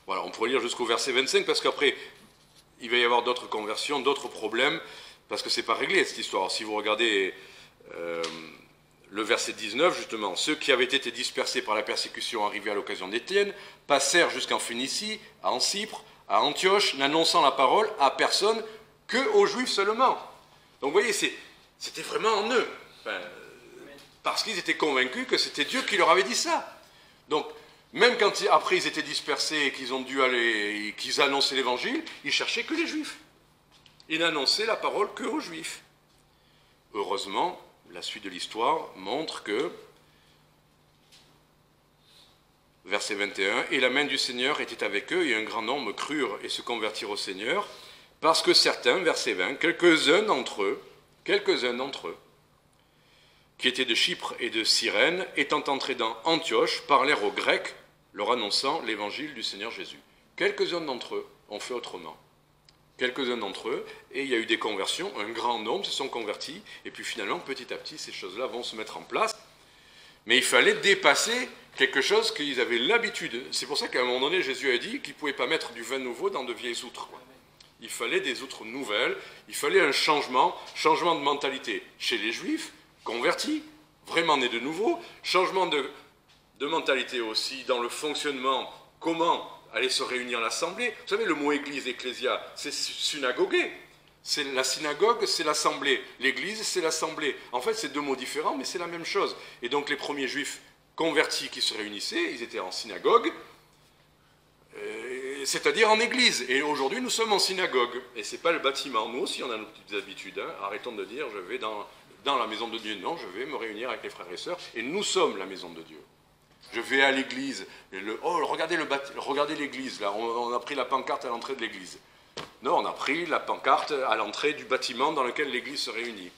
Speaker 2: Voilà, on pourrait lire jusqu'au verset 25 parce qu'après, il va y avoir d'autres conversions, d'autres problèmes, parce que ce n'est pas réglé cette histoire. Si vous regardez le verset 19, justement, ceux qui avaient été dispersés par la persécution arrivés à l'occasion d'Étienne passèrent jusqu'en Phénicie, en Cypre, à Antioche, n'annonçant la parole à personne qu'aux Juifs seulement. Donc vous voyez, c'était vraiment en eux, parce qu'ils étaient convaincus que c'était Dieu qui leur avait dit ça. Donc, même quand après ils étaient dispersés et qu'ils ont dû aller, qu'ils annonçaient l'évangile, ils cherchaient que les Juifs. Ils n'annonçaient la parole que aux Juifs. Heureusement, la suite de l'histoire montre que, verset 21, « Et la main du Seigneur était avec eux, et un grand nombre crurent et se convertirent au Seigneur, parce que certains, verset 20, quelques-uns d'entre eux, qui étaient de Chypre et de Cyrène, étant entrés dans Antioche, parlèrent aux Grecs, leur annonçant l'évangile du Seigneur Jésus. » Quelques-uns d'entre eux ont fait autrement. Quelques-uns d'entre eux, et il y a eu des conversions, un grand nombre se sont convertis, et puis finalement, petit à petit, ces choses-là vont se mettre en place. Mais il fallait dépasser quelque chose qu'ils avaient l'habitude. C'est pour ça qu'à un moment donné, Jésus a dit qu'il ne pouvait pas mettre du vin nouveau dans de vieilles outres. Il fallait des outres nouvelles, il fallait un changement de mentalité chez les Juifs, convertis, vraiment nés de nouveau, changement de mentalité aussi dans le fonctionnement, comment allaient se réunir à l'assemblée. Vous savez, le mot église, ecclésia, c'est synagogué. C'est la synagogue, c'est l'assemblée. L'église, c'est l'assemblée. En fait, c'est deux mots différents, mais c'est la même chose. Et donc, les premiers juifs convertis qui se réunissaient, ils étaient en synagogue, c'est-à-dire en église. Et aujourd'hui, nous sommes en synagogue. Et ce n'est pas le bâtiment. Nous aussi, on a nos petites habitudes. Hein. Arrêtons de dire, je vais dans la maison de Dieu. Non, je vais me réunir avec les frères et sœurs. Et nous sommes la maison de Dieu. Je vais à l'église. Regardez l'église, là. On a pris la pancarte à l'entrée de l'église. Non, on a pris la pancarte à l'entrée du bâtiment dans lequel l'église se réunit.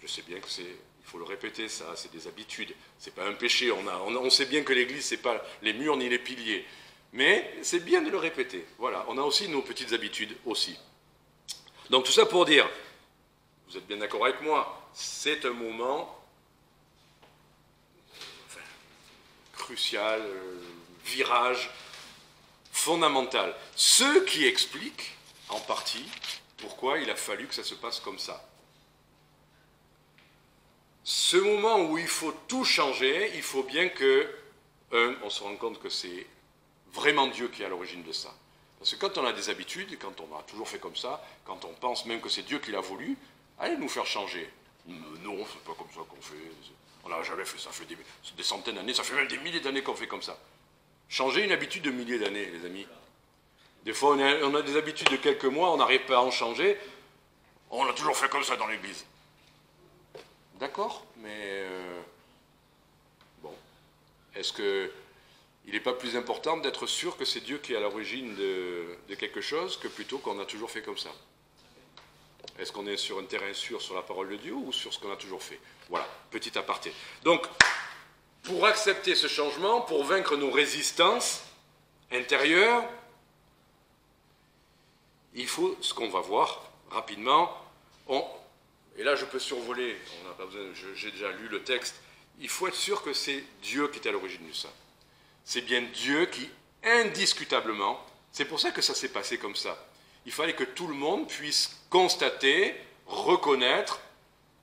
Speaker 2: Je sais bien que il faut le répéter, ça, c'est des habitudes. C'est pas un péché. On sait bien que l'église, c'est pas les murs ni les piliers. Mais c'est bien de le répéter. Voilà, on a aussi nos petites habitudes aussi. Donc tout ça pour dire, vous êtes bien d'accord avec moi, c'est un moment crucial, virage, fondamental. Ce qui explique, en partie, pourquoi il a fallu que ça se passe comme ça. Ce moment où il faut tout changer, il faut bien que, on se rende compte que c'est vraiment Dieu qui est à l'origine de ça. Parce que quand on a des habitudes, quand on a toujours fait comme ça, quand on pense même que c'est Dieu qui l'a voulu, allez nous faire changer. Non, c'est pas comme ça qu'on fait. On n'a jamais fait ça, ça fait des centaines d'années, ça fait même des milliers d'années qu'on fait comme ça. Changer une habitude de milliers d'années, les amis. Des fois, on a des habitudes de quelques mois, on n'arrive pas à en changer. On a toujours fait comme ça dans l'église. D'accord, mais bon, est-ce que il n'est pas plus important d'être sûr que c'est Dieu qui est à l'origine de quelque chose que plutôt qu'on a toujours fait comme ça? Est-ce qu'on est sur un terrain sûr sur la parole de Dieu ou sur ce qu'on a toujours fait? Voilà, petit aparté. Donc, pour accepter ce changement, pour vaincre nos résistances intérieures, il faut ce qu'on va voir rapidement. Et là, je peux survoler, on n'a pas besoin, j'ai déjà lu le texte. Il faut être sûr que c'est Dieu qui est à l'origine de ça. C'est bien Dieu qui, indiscutablement, c'est pour ça que ça s'est passé comme ça. Il fallait que tout le monde puisse constater, reconnaître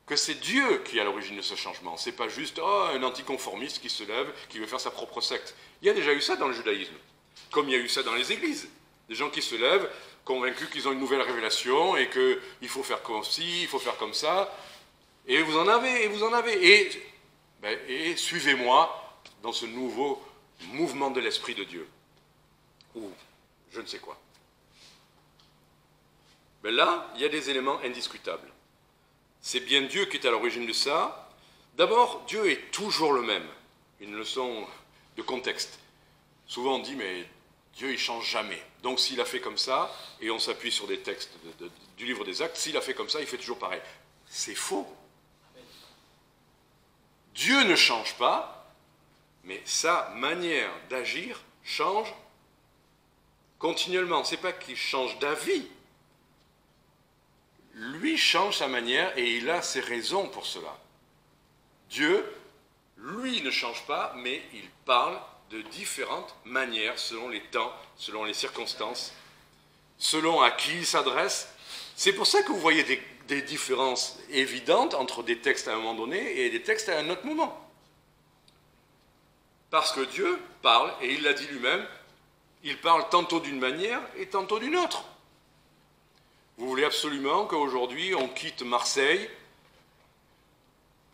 Speaker 2: que c'est Dieu qui est à l'origine de ce changement. Ce n'est pas juste un anticonformiste qui se lève, qui veut faire sa propre secte. Il y a déjà eu ça dans le judaïsme, comme il y a eu ça dans les églises. Des gens qui se lèvent, convaincus qu'ils ont une nouvelle révélation et qu'il faut faire comme ci, il faut faire comme ça. Et vous en avez, et vous en avez. Et suivez-moi dans ce nouveau mouvement de l'Esprit de Dieu. Ou je ne sais quoi. Mais là, il y a des éléments indiscutables. C'est bien Dieu qui est à l'origine de ça. D'abord, Dieu est toujours le même. Une leçon de contexte. Souvent on dit, mais Dieu, il ne change jamais. Donc s'il a fait comme ça, et on s'appuie sur des textes du livre des Actes, s'il a fait comme ça, il fait toujours pareil. C'est faux. Dieu ne change pas, mais sa manière d'agir change continuellement. Ce n'est pas qu'il change d'avis. Lui change sa manière et il a ses raisons pour cela. Dieu, lui, ne change pas, mais il parle de différentes manières, selon les temps, selon les circonstances, selon à qui il s'adresse. C'est pour ça que vous voyez des différences évidentes entre des textes à un moment donné et des textes à un autre moment. Parce que Dieu parle, et il l'a dit lui-même, il parle tantôt d'une manière et tantôt d'une autre. Vous voulez absolument qu'aujourd'hui on quitte Marseille,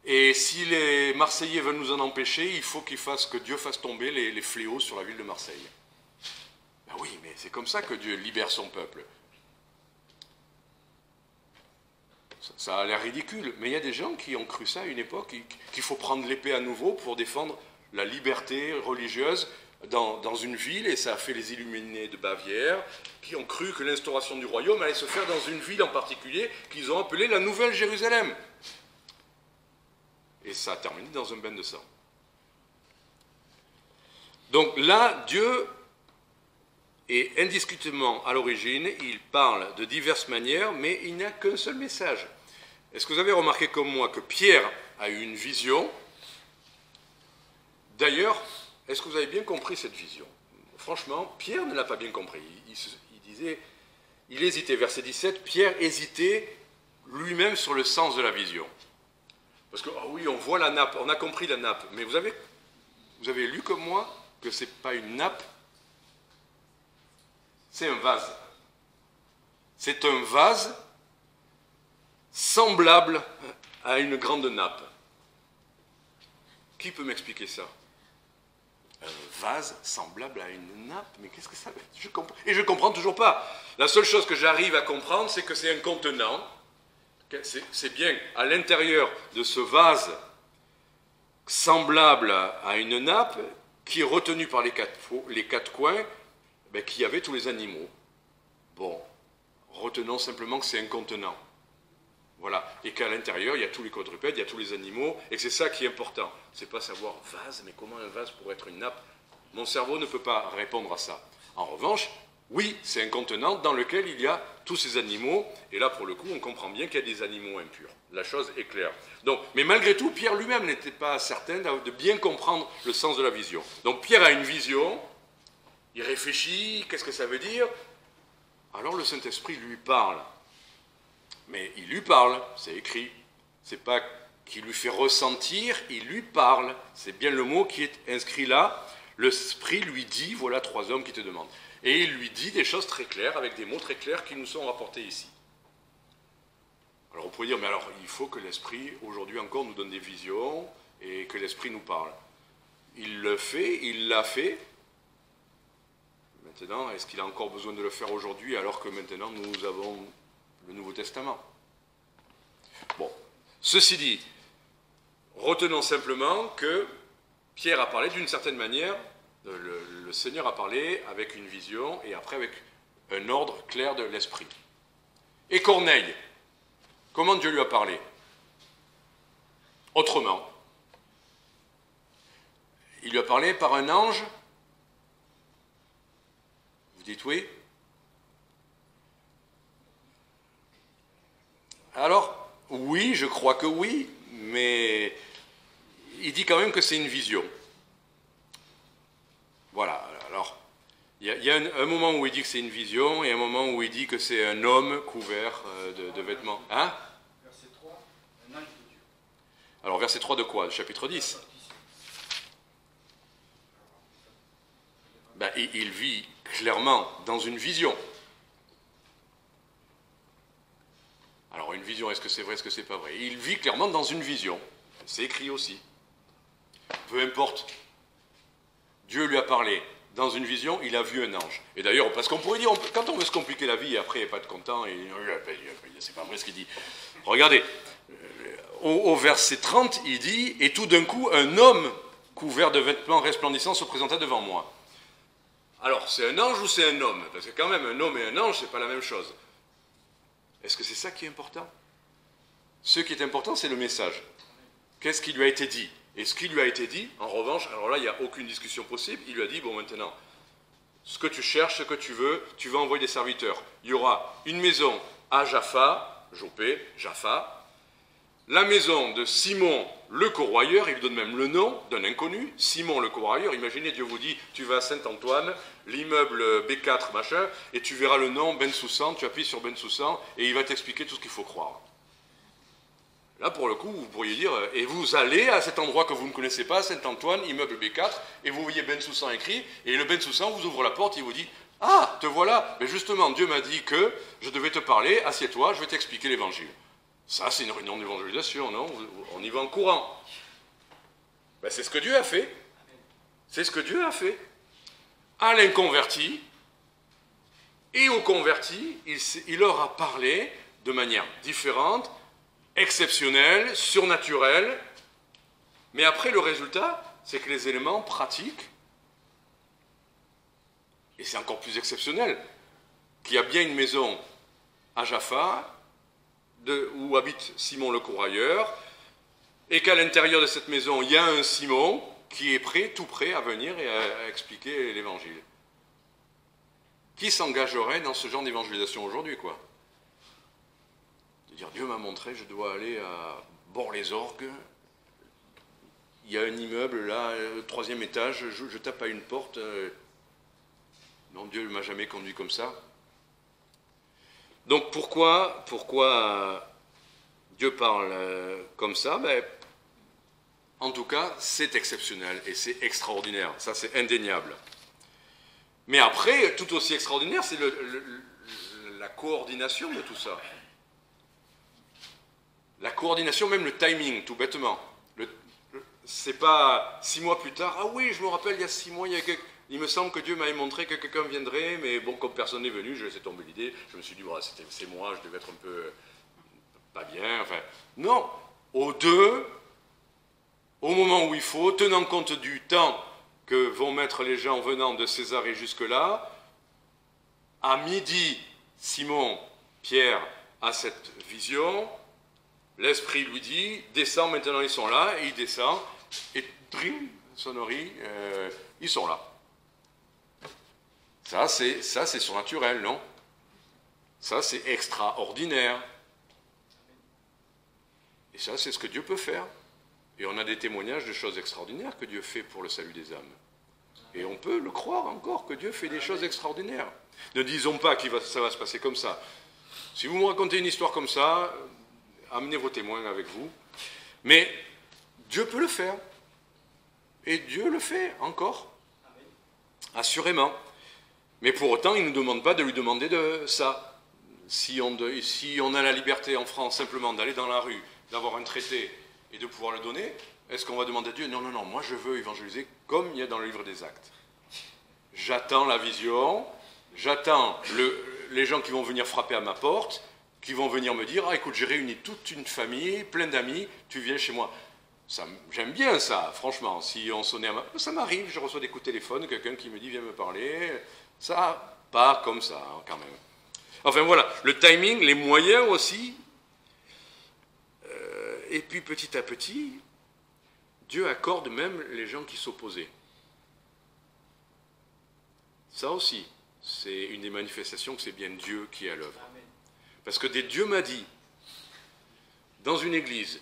Speaker 2: et si les Marseillais veulent nous en empêcher, il faut que Dieu fasse tomber les fléaux sur la ville de Marseille. Ben oui, mais c'est comme ça que Dieu libère son peuple. Ça a l'air ridicule, mais il y a des gens qui ont cru ça à une époque, qu'il faut prendre l'épée à nouveau pour défendre la liberté religieuse dans une ville, et ça a fait les Illuminés de Bavière, qui ont cru que l'instauration du royaume allait se faire dans une ville en particulier, qu'ils ont appelée la Nouvelle Jérusalem. Et ça a terminé dans un bain de sang. Donc là, Dieu est indiscutablement à l'origine, il parle de diverses manières, mais il n'y a qu'un seul message. Est-ce que vous avez remarqué comme moi que Pierre a eu une vision? D'ailleurs, est-ce que vous avez bien compris cette vision? Franchement, Pierre ne l'a pas bien compris. Il hésitait, verset 17, Pierre hésitait lui-même sur le sens de la vision. Parce que, oh oui, on voit la nappe, on a compris la nappe, mais vous avez lu comme moi que ce n'est pas une nappe, c'est un vase. C'est un vase semblable à une grande nappe. Qui peut m'expliquer ça? Un vase semblable à une nappe? Mais qu'est-ce que ça veut dire? Et je ne comprends toujours pas. La seule chose que j'arrive à comprendre, c'est que c'est un contenant. C'est bien à l'intérieur de ce vase semblable à une nappe qui est retenu par les quatre coins, qui avait tous les animaux. Bon, retenons simplement que c'est un contenant. Voilà, et qu'à l'intérieur, il y a tous les quadrupèdes, il y a tous les animaux, et que c'est ça qui est important. C'est pas savoir vase, mais comment un vase pourrait être une nappe? Mon cerveau ne peut pas répondre à ça. En revanche, oui, c'est un contenant dans lequel il y a tous ces animaux, et là, pour le coup, on comprend bien qu'il y a des animaux impurs. La chose est claire. Donc, mais malgré tout, Pierre lui-même n'était pas certain de bien comprendre le sens de la vision. Donc, Pierre a une vision, il réfléchit, qu'est-ce que ça veut dire? Alors, le Saint-Esprit lui parle. Mais il lui parle, c'est écrit. C'est pas qu'il lui fait ressentir, il lui parle. C'est bien le mot qui est inscrit là. L'Esprit lui dit, voilà 3 hommes qui te demandent. Et il lui dit des choses très claires, avec des mots très clairs qui nous sont rapportés ici. Alors on pourrait dire, mais alors il faut que l'Esprit, aujourd'hui encore, nous donne des visions, et que l'Esprit nous parle. Il le fait, il l'a fait. Maintenant, est-ce qu'il a encore besoin de le faire aujourd'hui, alors que maintenant nous avons le Nouveau Testament? Bon, ceci dit, retenons simplement que Pierre a parlé d'une certaine manière, le Seigneur a parlé avec une vision et après avec un ordre clair de l'Esprit. Et Corneille, comment Dieu lui a parlé? Autrement. Il lui a parlé par un ange? Vous dites oui? Alors, oui, je crois que oui, mais il dit quand même que c'est une vision. Voilà, alors, il y a un moment où il dit que c'est une vision et un moment où il dit que c'est un homme couvert de vêtements. Hein?
Speaker 3: Verset 3, un ange de Dieu.
Speaker 2: Alors, verset 3 de quoi? Chapitre 10. Il vit clairement dans une vision. Alors, une vision, est-ce que c'est vrai, est-ce que c'est pas vrai? Il vit clairement dans une vision. C'est écrit aussi. Peu importe. Dieu lui a parlé. Dans une vision, il a vu un ange. Et d'ailleurs, parce qu'on pourrait dire, quand on veut se compliquer la vie, et après, il n'y a pas de content, et c'est pas vrai ce qu'il dit. Regardez, au verset 30, il dit, et tout d'un coup, un homme couvert de vêtements resplendissants se présentait devant moi. Alors, c'est un ange ou c'est un homme? Parce que quand même, un homme et un ange, c'est pas la même chose. Est-ce que c'est ça qui est important? Ce qui est important, c'est le message. Qu'est-ce qui lui a été dit? Et ce qui lui a été dit, en revanche, alors là, il n'y a aucune discussion possible, il lui a dit, bon maintenant, ce que tu cherches, ce que tu vas envoyer des serviteurs. Il y aura une maison à Jaffa, Jopé, Jaffa, la maison de Simon le corroyeur, il lui donne même le nom d'un inconnu, Simon le corroyeur. Imaginez, Dieu vous dit, tu vas à Saint-Antoine, l'immeuble B4, machin, et tu verras le nom Ben Soussan, tu appuies sur Ben Soussan, et il va t'expliquer tout ce qu'il faut croire. Là, pour le coup, vous pourriez dire, et vous allez à cet endroit que vous ne connaissez pas, Saint-Antoine, immeuble B4, et vous voyez Ben Soussan écrit, et le Ben Soussan vous ouvre la porte, il vous dit, ah, te voilà, mais justement, Dieu m'a dit que je devais te parler, assieds-toi, je vais t'expliquer l'évangile. Ça, c'est une réunion d'évangélisation, non? On y va en courant. Ben, c'est ce que Dieu a fait. C'est ce que Dieu a fait. À l'inconverti et aux convertis, il leur a parlé de manière différente, exceptionnelle, surnaturelle. Mais après, le résultat, c'est que les éléments pratiques, et c'est encore plus exceptionnel, qu'il y a bien une maison à Jaffa, où habite Simon le corroyeur, et qu'à l'intérieur de cette maison, il y a un Simon qui est prêt, tout prêt à venir et à expliquer l'évangile. Qui s'engagerait dans ce genre d'évangélisation aujourd'hui, quoi? De dire, Dieu m'a montré, je dois aller à Bord-les-Orgues, il y a un immeuble là, 3e étage, je tape à une porte. Non, Dieu ne m'a jamais conduit comme ça. Donc pourquoi Dieu parle comme ça? En tout cas, c'est exceptionnel et c'est extraordinaire. Ça, c'est indéniable. Mais après, tout aussi extraordinaire, c'est la coordination de tout ça. La coordination, même le timing, tout bêtement. C'est pas 6 mois plus tard, ah oui, je me rappelle, il y a 6 mois, il me semble que Dieu m'avait montré que quelqu'un viendrait, mais bon, comme personne n'est venu, je laissé tomber l'idée, je me suis dit, voilà, c'est moi, je devais être un peu pas bien, enfin... Non, aux deux, au moment où il faut, tenant compte du temps que vont mettre les gens venant de Césarée jusque-là, à midi, Simon, Pierre, a cette vision, l'Esprit lui dit, descends, maintenant ils sont là, et il descend, et trim, sonnerie, ils sont là. Ça, c'est surnaturel, non? Ça, c'est extraordinaire. Et ça, c'est ce que Dieu peut faire. Et on a des témoignages de choses extraordinaires que Dieu fait pour le salut des âmes. Et on peut le croire encore, que Dieu fait des choses extraordinaires. Ne disons pas que ça va se passer comme ça. Si vous me racontez une histoire comme ça, amenez vos témoins avec vous. Mais Dieu peut le faire. Et Dieu le fait encore. Assurément. Mais pour autant, il ne nous demande pas de lui demander de ça. Si on a la liberté en France simplement d'aller dans la rue, d'avoir un traité et de pouvoir le donner, est-ce qu'on va demander à Dieu, non, non, non, moi je veux évangéliser comme il y a dans le livre des Actes. J'attends la vision, j'attends les gens qui vont venir frapper à ma porte, qui vont venir me dire, ah écoute, j'ai réuni toute une famille, plein d'amis, tu viens chez moi. J'aime bien ça, franchement. Si on sonnait à ça m'arrive, je reçois des coups de téléphone, quelqu'un qui me dit, viens me parler. Ça, pas comme ça, hein, quand même. Enfin voilà, le timing, les moyens aussi. Et puis petit à petit, Dieu accorde même les gens qui s'opposaient. Ça aussi, c'est une des manifestations que c'est bien Dieu qui est à l'œuvre. Parce que dès Dieu m'a dit, dans une église,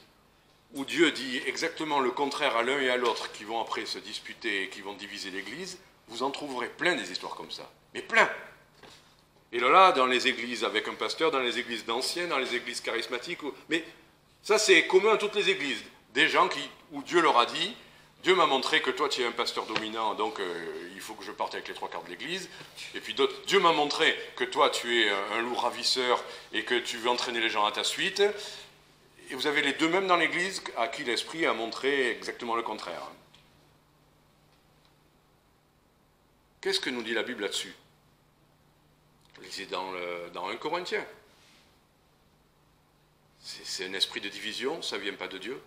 Speaker 2: où Dieu dit exactement le contraire à l'un et à l'autre, qui vont après se disputer et qui vont diviser l'église, vous en trouverez plein des histoires comme ça. Mais plein. Et là, dans les églises avec un pasteur, dans les églises d'anciens, dans les églises charismatiques, mais ça c'est commun à toutes les églises. Des gens où Dieu leur a dit, Dieu m'a montré que toi tu es un pasteur dominant, donc il faut que je parte avec les 3/4 de l'église. Et puis d'autres, Dieu m'a montré que toi tu es un loup ravisseur et que tu veux entraîner les gens à ta suite. Et vous avez les deux mêmes dans l'église à qui l'Esprit a montré exactement le contraire. Qu'est-ce que nous dit la Bible là-dessus? Lisez dans 1 Corinthiens. C'est un esprit de division, ça ne vient pas de Dieu.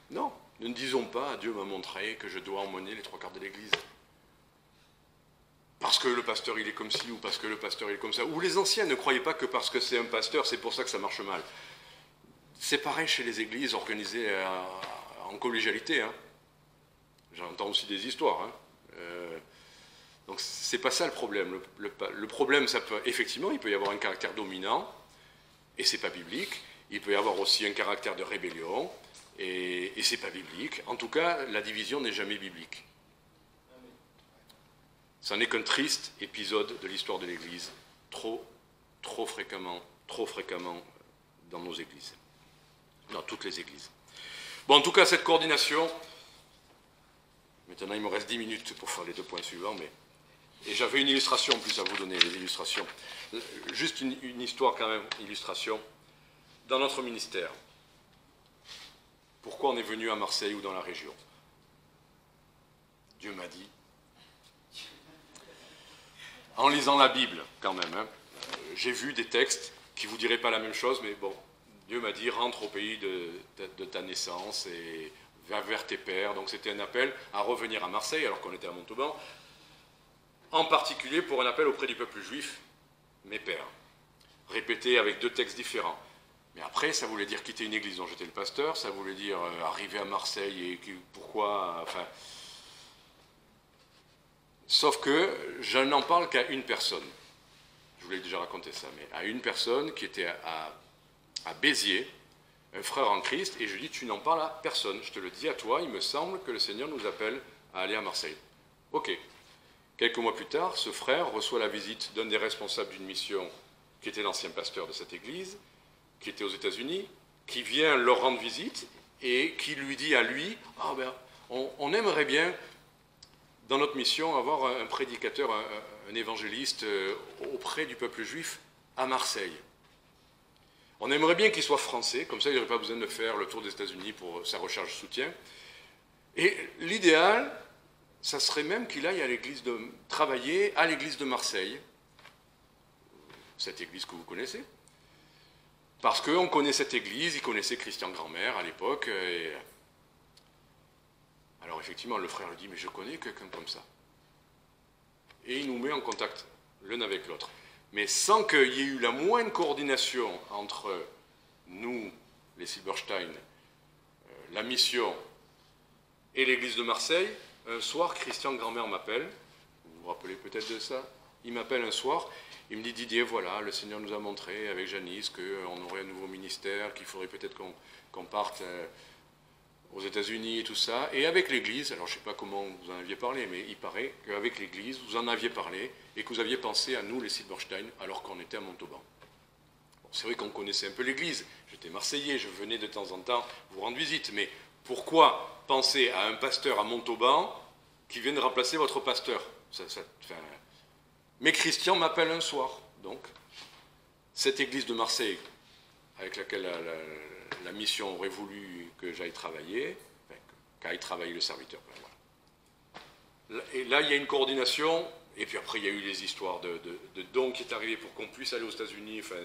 Speaker 2: Non, nous ne disons pas, Dieu m'a montré que je dois emmener les 3/4 de l'église. Parce que le pasteur il est comme ci, ou parce que le pasteur il est comme ça. Ou les anciens ne croyaient pas que parce que c'est un pasteur, c'est pour ça que ça marche mal. C'est pareil chez les églises organisées en collégialité. Hein. J'entends aussi des histoires. Hein. Donc c'est pas ça le problème. Le problème, effectivement, il peut y avoir un caractère dominant, et c'est pas biblique. Il peut y avoir aussi un caractère de rébellion, et c'est pas biblique. En tout cas, la division n'est jamais biblique. Ça n'est qu'un triste épisode de l'histoire de l'Église, trop fréquemment dans nos églises, dans toutes les églises. Bon, en tout cas, cette coordination, maintenant il me reste 10 minutes pour faire les 2 points suivants, et j'avais une illustration en plus à vous donner, les illustrations. Juste une histoire quand même, illustration. Dans notre ministère, pourquoi on est venu à Marseille ou dans la région? Dieu m'a dit, en lisant la Bible quand même, hein, j'ai vu des textes qui ne vous diraient pas la même chose, mais bon, Dieu m'a dit, rentre au pays de ta naissance et va vers tes pères. Donc c'était un appel à revenir à Marseille, alors qu'on était à Montauban, en particulier pour un appel auprès du peuple juif, mes pères, répété avec 2 textes différents. Mais après, ça voulait dire quitter une église dont j'étais le pasteur, ça voulait dire arriver à Marseille et pourquoi, enfin... Sauf que je n'en parle qu'à une personne. Je vous l'ai déjà raconté ça, mais à une personne qui était à Béziers, un frère en Christ, et je lui dis, tu n'en parles à personne, je te le dis à toi, il me semble que le Seigneur nous appelle à aller à Marseille. Ok. Quelques mois plus tard, ce frère reçoit la visite d'un des responsables d'une mission qui était l'ancien pasteur de cette église, qui était aux États-Unis, qui vient leur rendre visite et qui lui dit à lui, ah ben, on aimerait bien dans notre mission, avoir un prédicateur, un évangéliste auprès du peuple juif à Marseille. On aimerait bien qu'il soit français, comme ça il n'aurait pas besoin de faire le tour des États-Unis pour sa recherche de soutien. Et l'idéal, ça serait même qu'il aille à travailler à l'église de Marseille, cette église que vous connaissez, parce qu'on connaît cette église, il connaissait Christian Grandmère à l'époque. Alors effectivement, le frère lui dit, mais je connais quelqu'un comme ça. Et il nous met en contact l'un avec l'autre. Mais sans qu'il y ait eu la moindre coordination entre nous, les Silberstein, la mission et l'église de Marseille, un soir, Christian Grandmère m'appelle, vous vous rappelez peut-être de ça, il m'appelle un soir, il me dit, Didier, voilà, le Seigneur nous a montré avec Janice qu'on aurait un nouveau ministère, qu'il faudrait peut-être qu'on parte aux États-Unis et tout ça, et avec l'Église, alors je ne sais pas comment vous en aviez parlé, mais il paraît qu'avec l'Église, vous en aviez parlé, et que vous aviez pensé à nous, les Silberstein, alors qu'on était à Montauban. Bon, c'est vrai qu'on connaissait un peu l'Église, j'étais Marseillais, je venais de temps en temps vous rendre visite, mais pourquoi penser à un pasteur à Montauban qui vient de remplacer votre pasteur? Mais Christian m'appelle un soir, donc, cette église de Marseille, avec laquelle la mission aurait voulu que j'aille travailler, enfin, qu'aille travailler le serviteur. Voilà. Et là, il y a une coordination, et puis après, il y a eu les histoires de dons qui est arrivé pour qu'on puisse aller aux États-Unis. Enfin,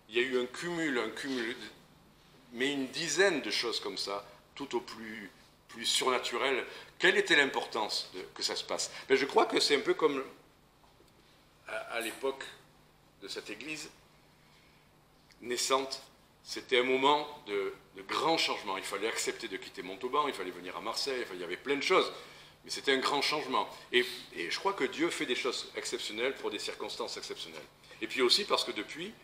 Speaker 2: il y a eu un cumul, mais une dizaine de choses comme ça, tout au plus surnaturel. Quelle était l'importance que ça se passe? Ben, je crois que c'est un peu comme à l'époque de cette église naissante, c'était un moment de grand changement. Il fallait accepter de quitter Montauban, il fallait venir à Marseille, il y avait plein de choses, mais c'était un grand changement. Et je crois que Dieu fait des choses exceptionnelles pour des circonstances exceptionnelles. Et puis aussi parce que depuis,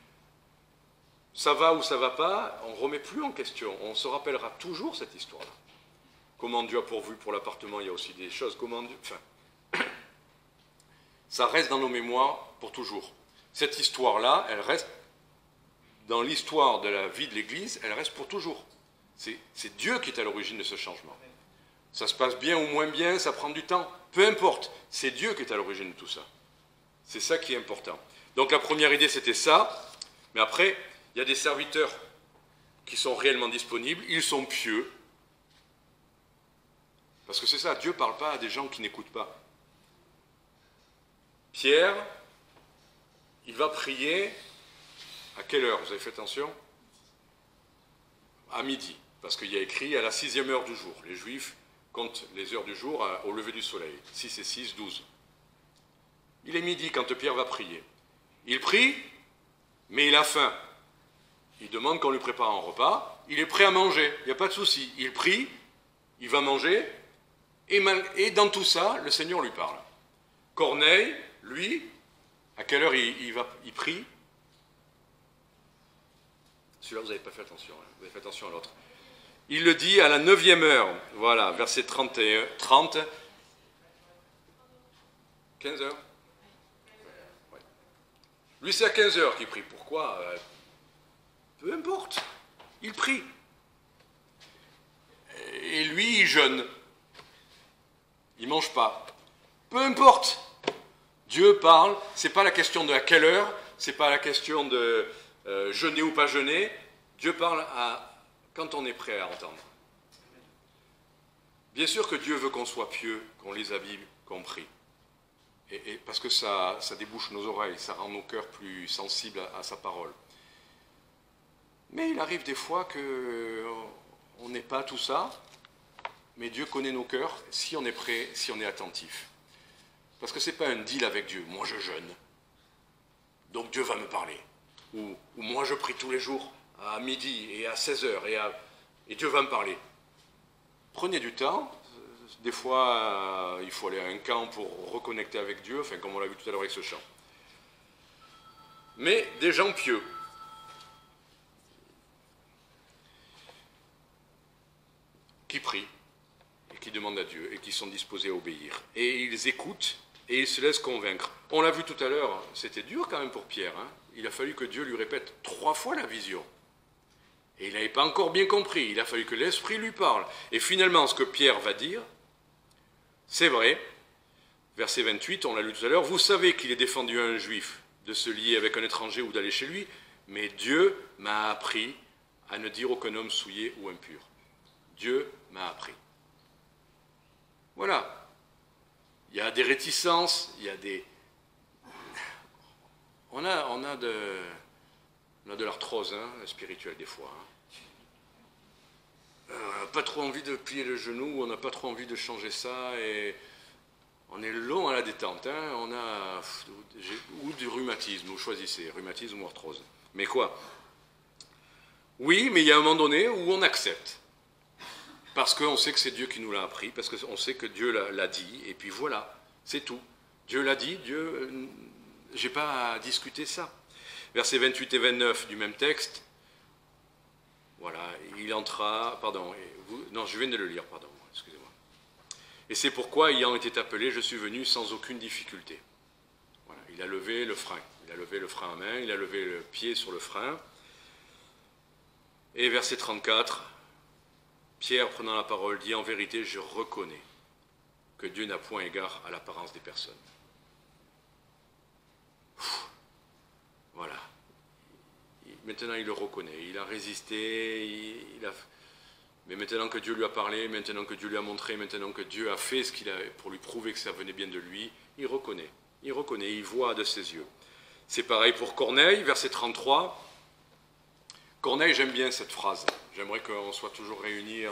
Speaker 2: ça va ou ça va pas, on ne remet plus en question, on se rappellera toujours cette histoire-là. Comment Dieu a pourvu pour l'appartement, il y a aussi des choses, comment Dieu... Enfin, ça reste dans nos mémoires pour toujours. Cette histoire-là, elle reste dans l'histoire de la vie de l'Église, elle reste pour toujours. C'est Dieu qui est à l'origine de ce changement. Ça se passe bien ou moins bien, ça prend du temps, peu importe. C'est Dieu qui est à l'origine de tout ça. C'est ça qui est important. Donc la première idée, c'était ça. Mais après, il y a des serviteurs qui sont réellement disponibles, ils sont pieux. Parce que c'est ça, Dieu ne parle pas à des gens qui n'écoutent pas. Pierre, il va prier à quelle heure? Vous avez fait attention? À midi, parce qu'il y a écrit à la 6e heure du jour. Les Juifs comptent les heures du jour au lever du soleil. 6 et 6, 12. Il est midi quand Pierre va prier. Il prie, mais il a faim. Il demande qu'on lui prépare un repas. Il est prêt à manger, il n'y a pas de souci. Il prie, il va manger, et dans tout ça, le Seigneur lui parle. Corneille, lui, à quelle heure il prie? Celui-là, vous n'avez pas fait attention, hein. Vous avez fait attention à l'autre. Il le dit à la 9e heure, voilà, verset 30. 15 heures. Ouais. Lui, c'est à 15 heures qu'il prie. Pourquoi? Peu importe, il prie. Et lui, il jeûne. Il ne mange pas. Peu importe. Dieu parle, ce n'est pas la question de à quelle heure, ce n'est pas la question de jeûner ou pas jeûner. Dieu parle quand on est prêt à entendre. Bien sûr que Dieu veut qu'on soit pieux, qu'on les habille, qu'on prie. Et parce que ça débouche nos oreilles, ça rend nos cœurs plus sensibles à sa parole. Mais il arrive des fois qu'on n'ait pas tout ça, mais Dieu connaît nos cœurs si on est prêt, si on est attentif. Parce que ce n'est pas un deal avec Dieu. Moi, je jeûne, donc Dieu va me parler. Ou moi, je prie tous les jours à midi et à 16 heures, et Dieu va me parler. Prenez du temps. Des fois, il faut aller à un camp pour reconnecter avec Dieu, enfin, comme on l'a vu tout à l'heure avec ce chant. Mais des gens pieux. Qui prient, et qui demandent à Dieu, et qui sont disposés à obéir. Et ils écoutent, et ils se laissent convaincre. On l'a vu tout à l'heure, c'était dur quand même pour Pierre. Hein. Il a fallu que Dieu lui répète 3 fois la vision. Et il n'avait pas encore bien compris. Il a fallu que l'Esprit lui parle. Et finalement, ce que Pierre va dire, c'est vrai, Verset 28, on l'a lu tout à l'heure, vous savez qu'il est défendu à un juif de se lier avec un étranger ou d'aller chez lui, mais Dieu m'a appris à ne dire aucun homme souillé ou impur. Dieu m'a appris. Voilà. Il y a des réticences, il y a des... On a de l'arthrose spirituelle des fois. On n'a pas trop envie de plier le genou, on n'a pas trop envie de changer ça, et on est long à la détente. On a ou du rhumatisme, vous choisissez, rhumatisme ou arthrose. Mais quoi? Oui, mais il y a un moment donné où on accepte. Parce qu'on sait que c'est Dieu qui nous l'a appris, parce qu'on sait que Dieu l'a dit, et puis voilà, c'est tout. Dieu l'a dit, Dieu... J'ai pas à discuter ça. Versets 28 et 29 du même texte. Voilà, il entra... Pardon, non, je viens de le lire, pardon, excusez-moi. Et c'est pourquoi, ayant été appelé, je suis venu sans aucune difficulté. Voilà, il a levé le frein. Il a levé le frein à main, il a levé le pied sur le frein. Et verset 34, Pierre, prenant la parole, dit « En vérité, je reconnais que Dieu n'a point égard à l'apparence des personnes. » Voilà. Maintenant, il le reconnaît. Il a résisté, mais maintenant que Dieu lui a parlé, maintenant que Dieu lui a montré, maintenant que Dieu a fait ce qu'il a pour lui prouver que ça venait bien de lui, il reconnaît. Il reconnaît, il voit de ses yeux. C'est pareil pour Corneille, verset 33. Corneille, j'aime bien cette phrase. J'aimerais qu'on soit toujours réunis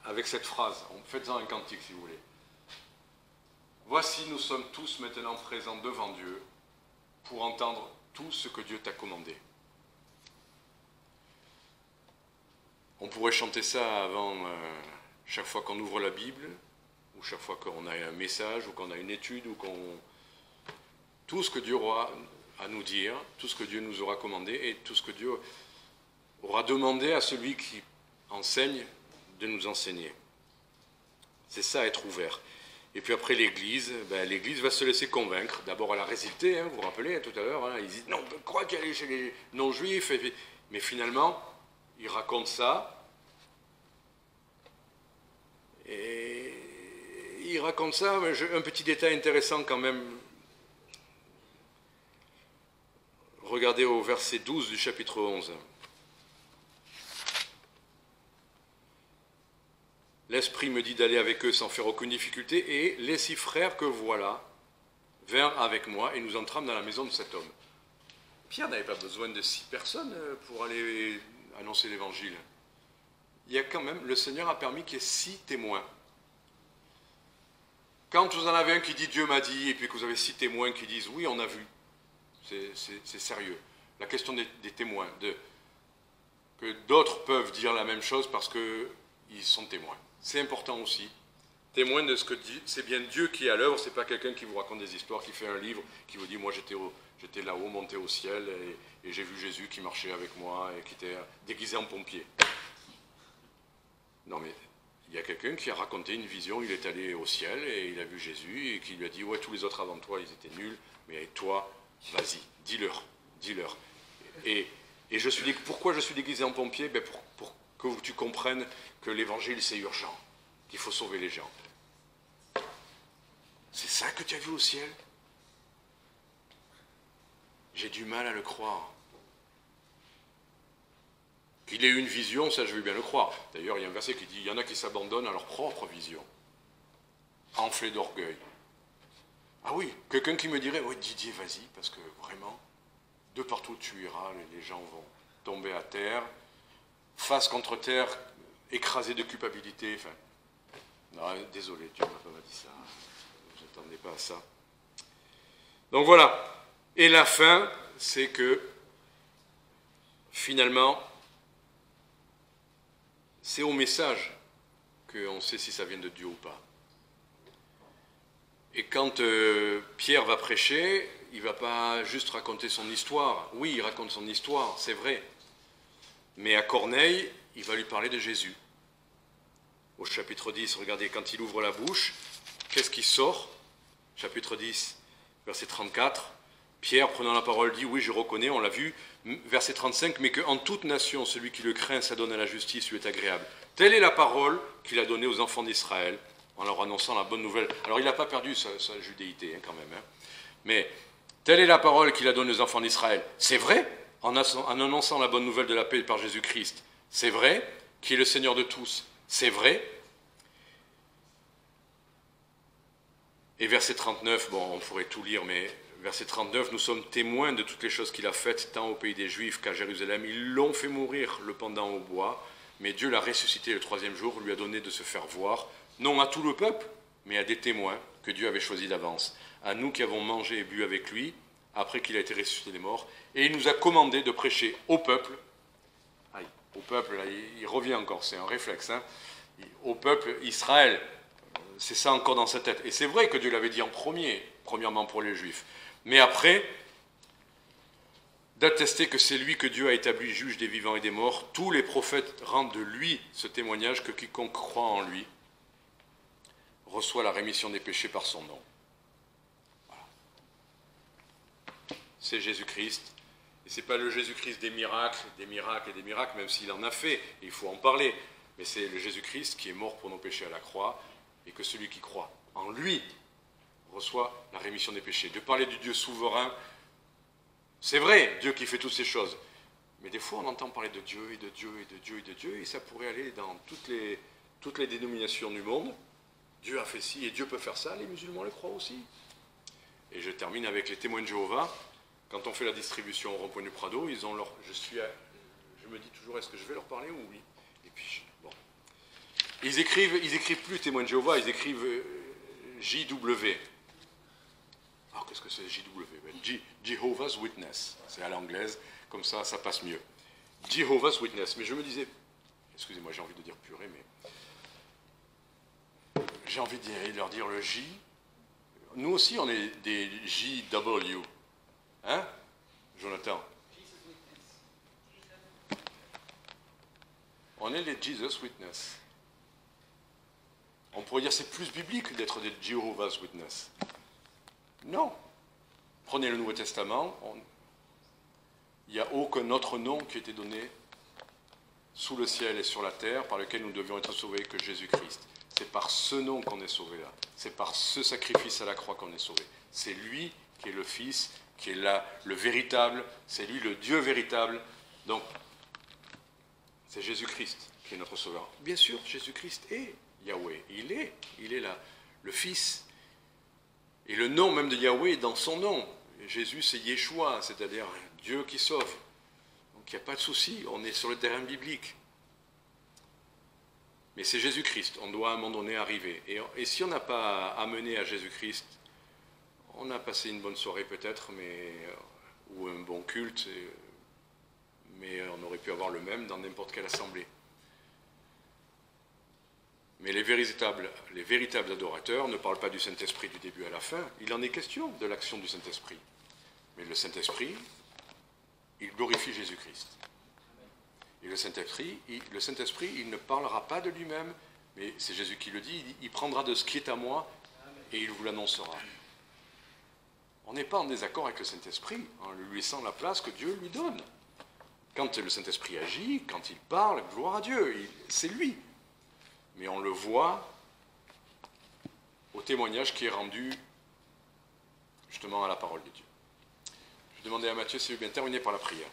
Speaker 2: avec cette phrase. Faites-en un cantique, si vous voulez. Voici, nous sommes tous maintenant présents devant Dieu pour entendre tout ce que Dieu t'a commandé. On pourrait chanter ça avant chaque fois qu'on ouvre la Bible, ou chaque fois qu'on a un message, ou qu'on a une étude, ou tout ce que Dieu aura à nous dire, tout ce que Dieu nous aura commandé, et tout ce que Dieu aura demandé à celui qui enseigne de nous enseigner. C'est ça, être ouvert. Et puis après l'Église, l'Église va se laisser convaincre. D'abord, elle a résisté, vous vous rappelez tout à l'heure, ils disent « Non, on croit qu'elle est chez les non-juifs ». Mais finalement, ils racontent ça. Et ils racontent ça, mais un petit détail intéressant quand même. Regardez au verset 12 du chapitre 11. L'Esprit me dit d'aller avec eux sans faire aucune difficulté, et les 6 frères que voilà vinrent avec moi, et nous entrâmes dans la maison de cet homme. Pierre n'avait pas besoin de 6 personnes pour aller annoncer l'Évangile. Il y a quand même, le Seigneur a permis qu'il y ait 6 témoins. Quand vous en avez un qui dit « Dieu m'a dit », et puis que vous avez 6 témoins qui disent « Oui, on a vu », c'est sérieux. La question des témoins, que d'autres peuvent dire la même chose parce qu'ils sont témoins. C'est important aussi. Témoin de ce que dit, c'est bien Dieu qui est à l'œuvre, c'est pas quelqu'un qui vous raconte des histoires, qui fait un livre, qui vous dit « Moi j'étais là-haut, monté au ciel, et j'ai vu Jésus qui marchait avec moi, et qui était déguisé en pompier. » Non mais, il y a quelqu'un qui a raconté une vision, il est allé au ciel, et il a vu Jésus, et qui lui a dit « Ouais, tous les autres avant toi, ils étaient nuls, mais toi, vas-y, dis-leur. Et pourquoi je suis déguisé en pompier? Pour que tu comprennes que l'évangile c'est urgent, qu'il faut sauver les gens. C'est ça que tu as vu au ciel? J'ai du mal à le croire. Qu'il ait eu une vision, ça je veux bien le croire. D'ailleurs, il y a un verset qui dit, il y en a qui s'abandonnent à leur propre vision, enflés d'orgueil. Ah oui, quelqu'un qui me dirait, oui Didier, vas-y, parce que vraiment, de partout où tu iras, les gens vont tomber à terre, face contre terre, écrasés de culpabilité. Enfin, non, désolé, Dieu ne m'a pas dit ça. Je n'attendais pas à ça. Donc voilà. Et la fin, c'est que, finalement, c'est au message qu'on sait si ça vient de Dieu ou pas. Et quand Pierre va prêcher, il ne va pas juste raconter son histoire. Oui, il raconte son histoire, c'est vrai. Mais à Corneille, il va lui parler de Jésus. Au chapitre 10, regardez, quand il ouvre la bouche, qu'est-ce qui sort? Chapitre 10, verset 34. Pierre, prenant la parole, dit, oui, je reconnais, on l'a vu. Verset 35, mais qu'en toute nation, celui qui le craint s'adonne à la justice lui est agréable. Telle est la parole qu'il a donnée aux enfants d'Israël en leur annonçant la bonne nouvelle. Alors il n'a pas perdu sa judéité quand même. Mais telle est la parole qu'il a donnée aux enfants d'Israël. C'est vrai, en annonçant la bonne nouvelle de la paix par Jésus-Christ. C'est vrai, qui est le Seigneur de tous. C'est vrai. Et verset 39, bon, on pourrait tout lire, mais verset 39, nous sommes témoins de toutes les choses qu'il a faites, tant au pays des Juifs qu'à Jérusalem. Ils l'ont fait mourir, le pendant au bois, mais Dieu l'a ressuscité le 3e jour, lui a donné de se faire voir, non à tout le peuple, mais à des témoins que Dieu avait choisis d'avance, à nous qui avons mangé et bu avec lui, après qu'il a été ressuscité des morts, et il nous a commandé de prêcher au peuple. Au peuple, là, il revient encore, c'est un réflexe, au peuple Israël. C'est ça encore dans sa tête. Et c'est vrai que Dieu l'avait dit en premièrement pour les Juifs. Mais après, d'attester que c'est lui que Dieu a établi juge des vivants et des morts, tous les prophètes rendent de lui ce témoignage que quiconque croit en lui reçoit la rémission des péchés par son nom. Voilà. C'est Jésus-Christ. Et ce n'est pas le Jésus-Christ des miracles et des miracles, même s'il en a fait, et il faut en parler. Mais c'est le Jésus-Christ qui est mort pour nos péchés à la croix, et que celui qui croit en lui reçoit la rémission des péchés. De parler du Dieu souverain, c'est vrai, Dieu qui fait toutes ces choses. Mais des fois, on entend parler de Dieu, et de Dieu, et de Dieu, et de Dieu, et ça pourrait aller dans toutes les dénominations du monde. Dieu a fait ci, et Dieu peut faire ça, les musulmans le croient aussi. Et je termine avec les témoins de Jéhovah. Quand on fait la distribution au rond-point du Prado, ils ont leur... Je me dis toujours, est-ce que je vais leur parler ou oui? Et puis, bon... Ils écrivent plus témoins de Jéhovah, ils écrivent JW. Alors qu'est-ce que c'est JW? Jehovah's Witness. C'est à l'anglaise, comme ça passe mieux. Jehovah's Witness. Mais je me disais, excusez-moi, j'ai envie de dire purée, mais j'ai envie de leur dire le J. Nous aussi, on est des JW. Hein, Jonathan? On est les Jesus Witness. On pourrait dire que c'est plus biblique d'être des Jehovah's Witness. Non. Prenez le Nouveau Testament. Il n'y a aucun autre nom qui a été donné sous le ciel et sur la terre par lequel nous devions être sauvés que Jésus-Christ. C'est par ce nom qu'on est sauvé là. C'est par ce sacrifice à la croix qu'on est sauvé. C'est lui qui est le Fils, qui est là, le véritable. C'est lui le Dieu véritable. Donc, c'est Jésus-Christ qui est notre sauveur. Bien sûr, Jésus-Christ est Yahweh. Il est là, le Fils. Et le nom même de Yahweh est dans son nom. Jésus, c'est Yeshua, c'est-à-dire Dieu qui sauve. Donc il n'y a pas de souci, on est sur le terrain biblique. Mais c'est Jésus-Christ, on doit à un moment donné arriver. Et si on n'a pas amené à Jésus-Christ, on a passé une bonne soirée peut-être, ou un bon culte, mais on aurait pu avoir le même dans n'importe quelle assemblée. Mais les véritables adorateurs ne parlent pas du Saint-Esprit du début à la fin. Il en est question de l'action du Saint-Esprit. Mais le Saint-Esprit, il glorifie Jésus-Christ. Et le Saint-Esprit, il ne parlera pas de lui-même, mais c'est Jésus qui le dit, il prendra de ce qui est à moi et il vous l'annoncera. On n'est pas en désaccord avec le Saint-Esprit, en lui laissant la place que Dieu lui donne. Quand le Saint-Esprit agit, quand il parle, gloire à Dieu, c'est lui. Mais on le voit au témoignage qui est rendu justement à la parole de Dieu. Je vais demander à Mathieu s'il veut bien terminer par la prière.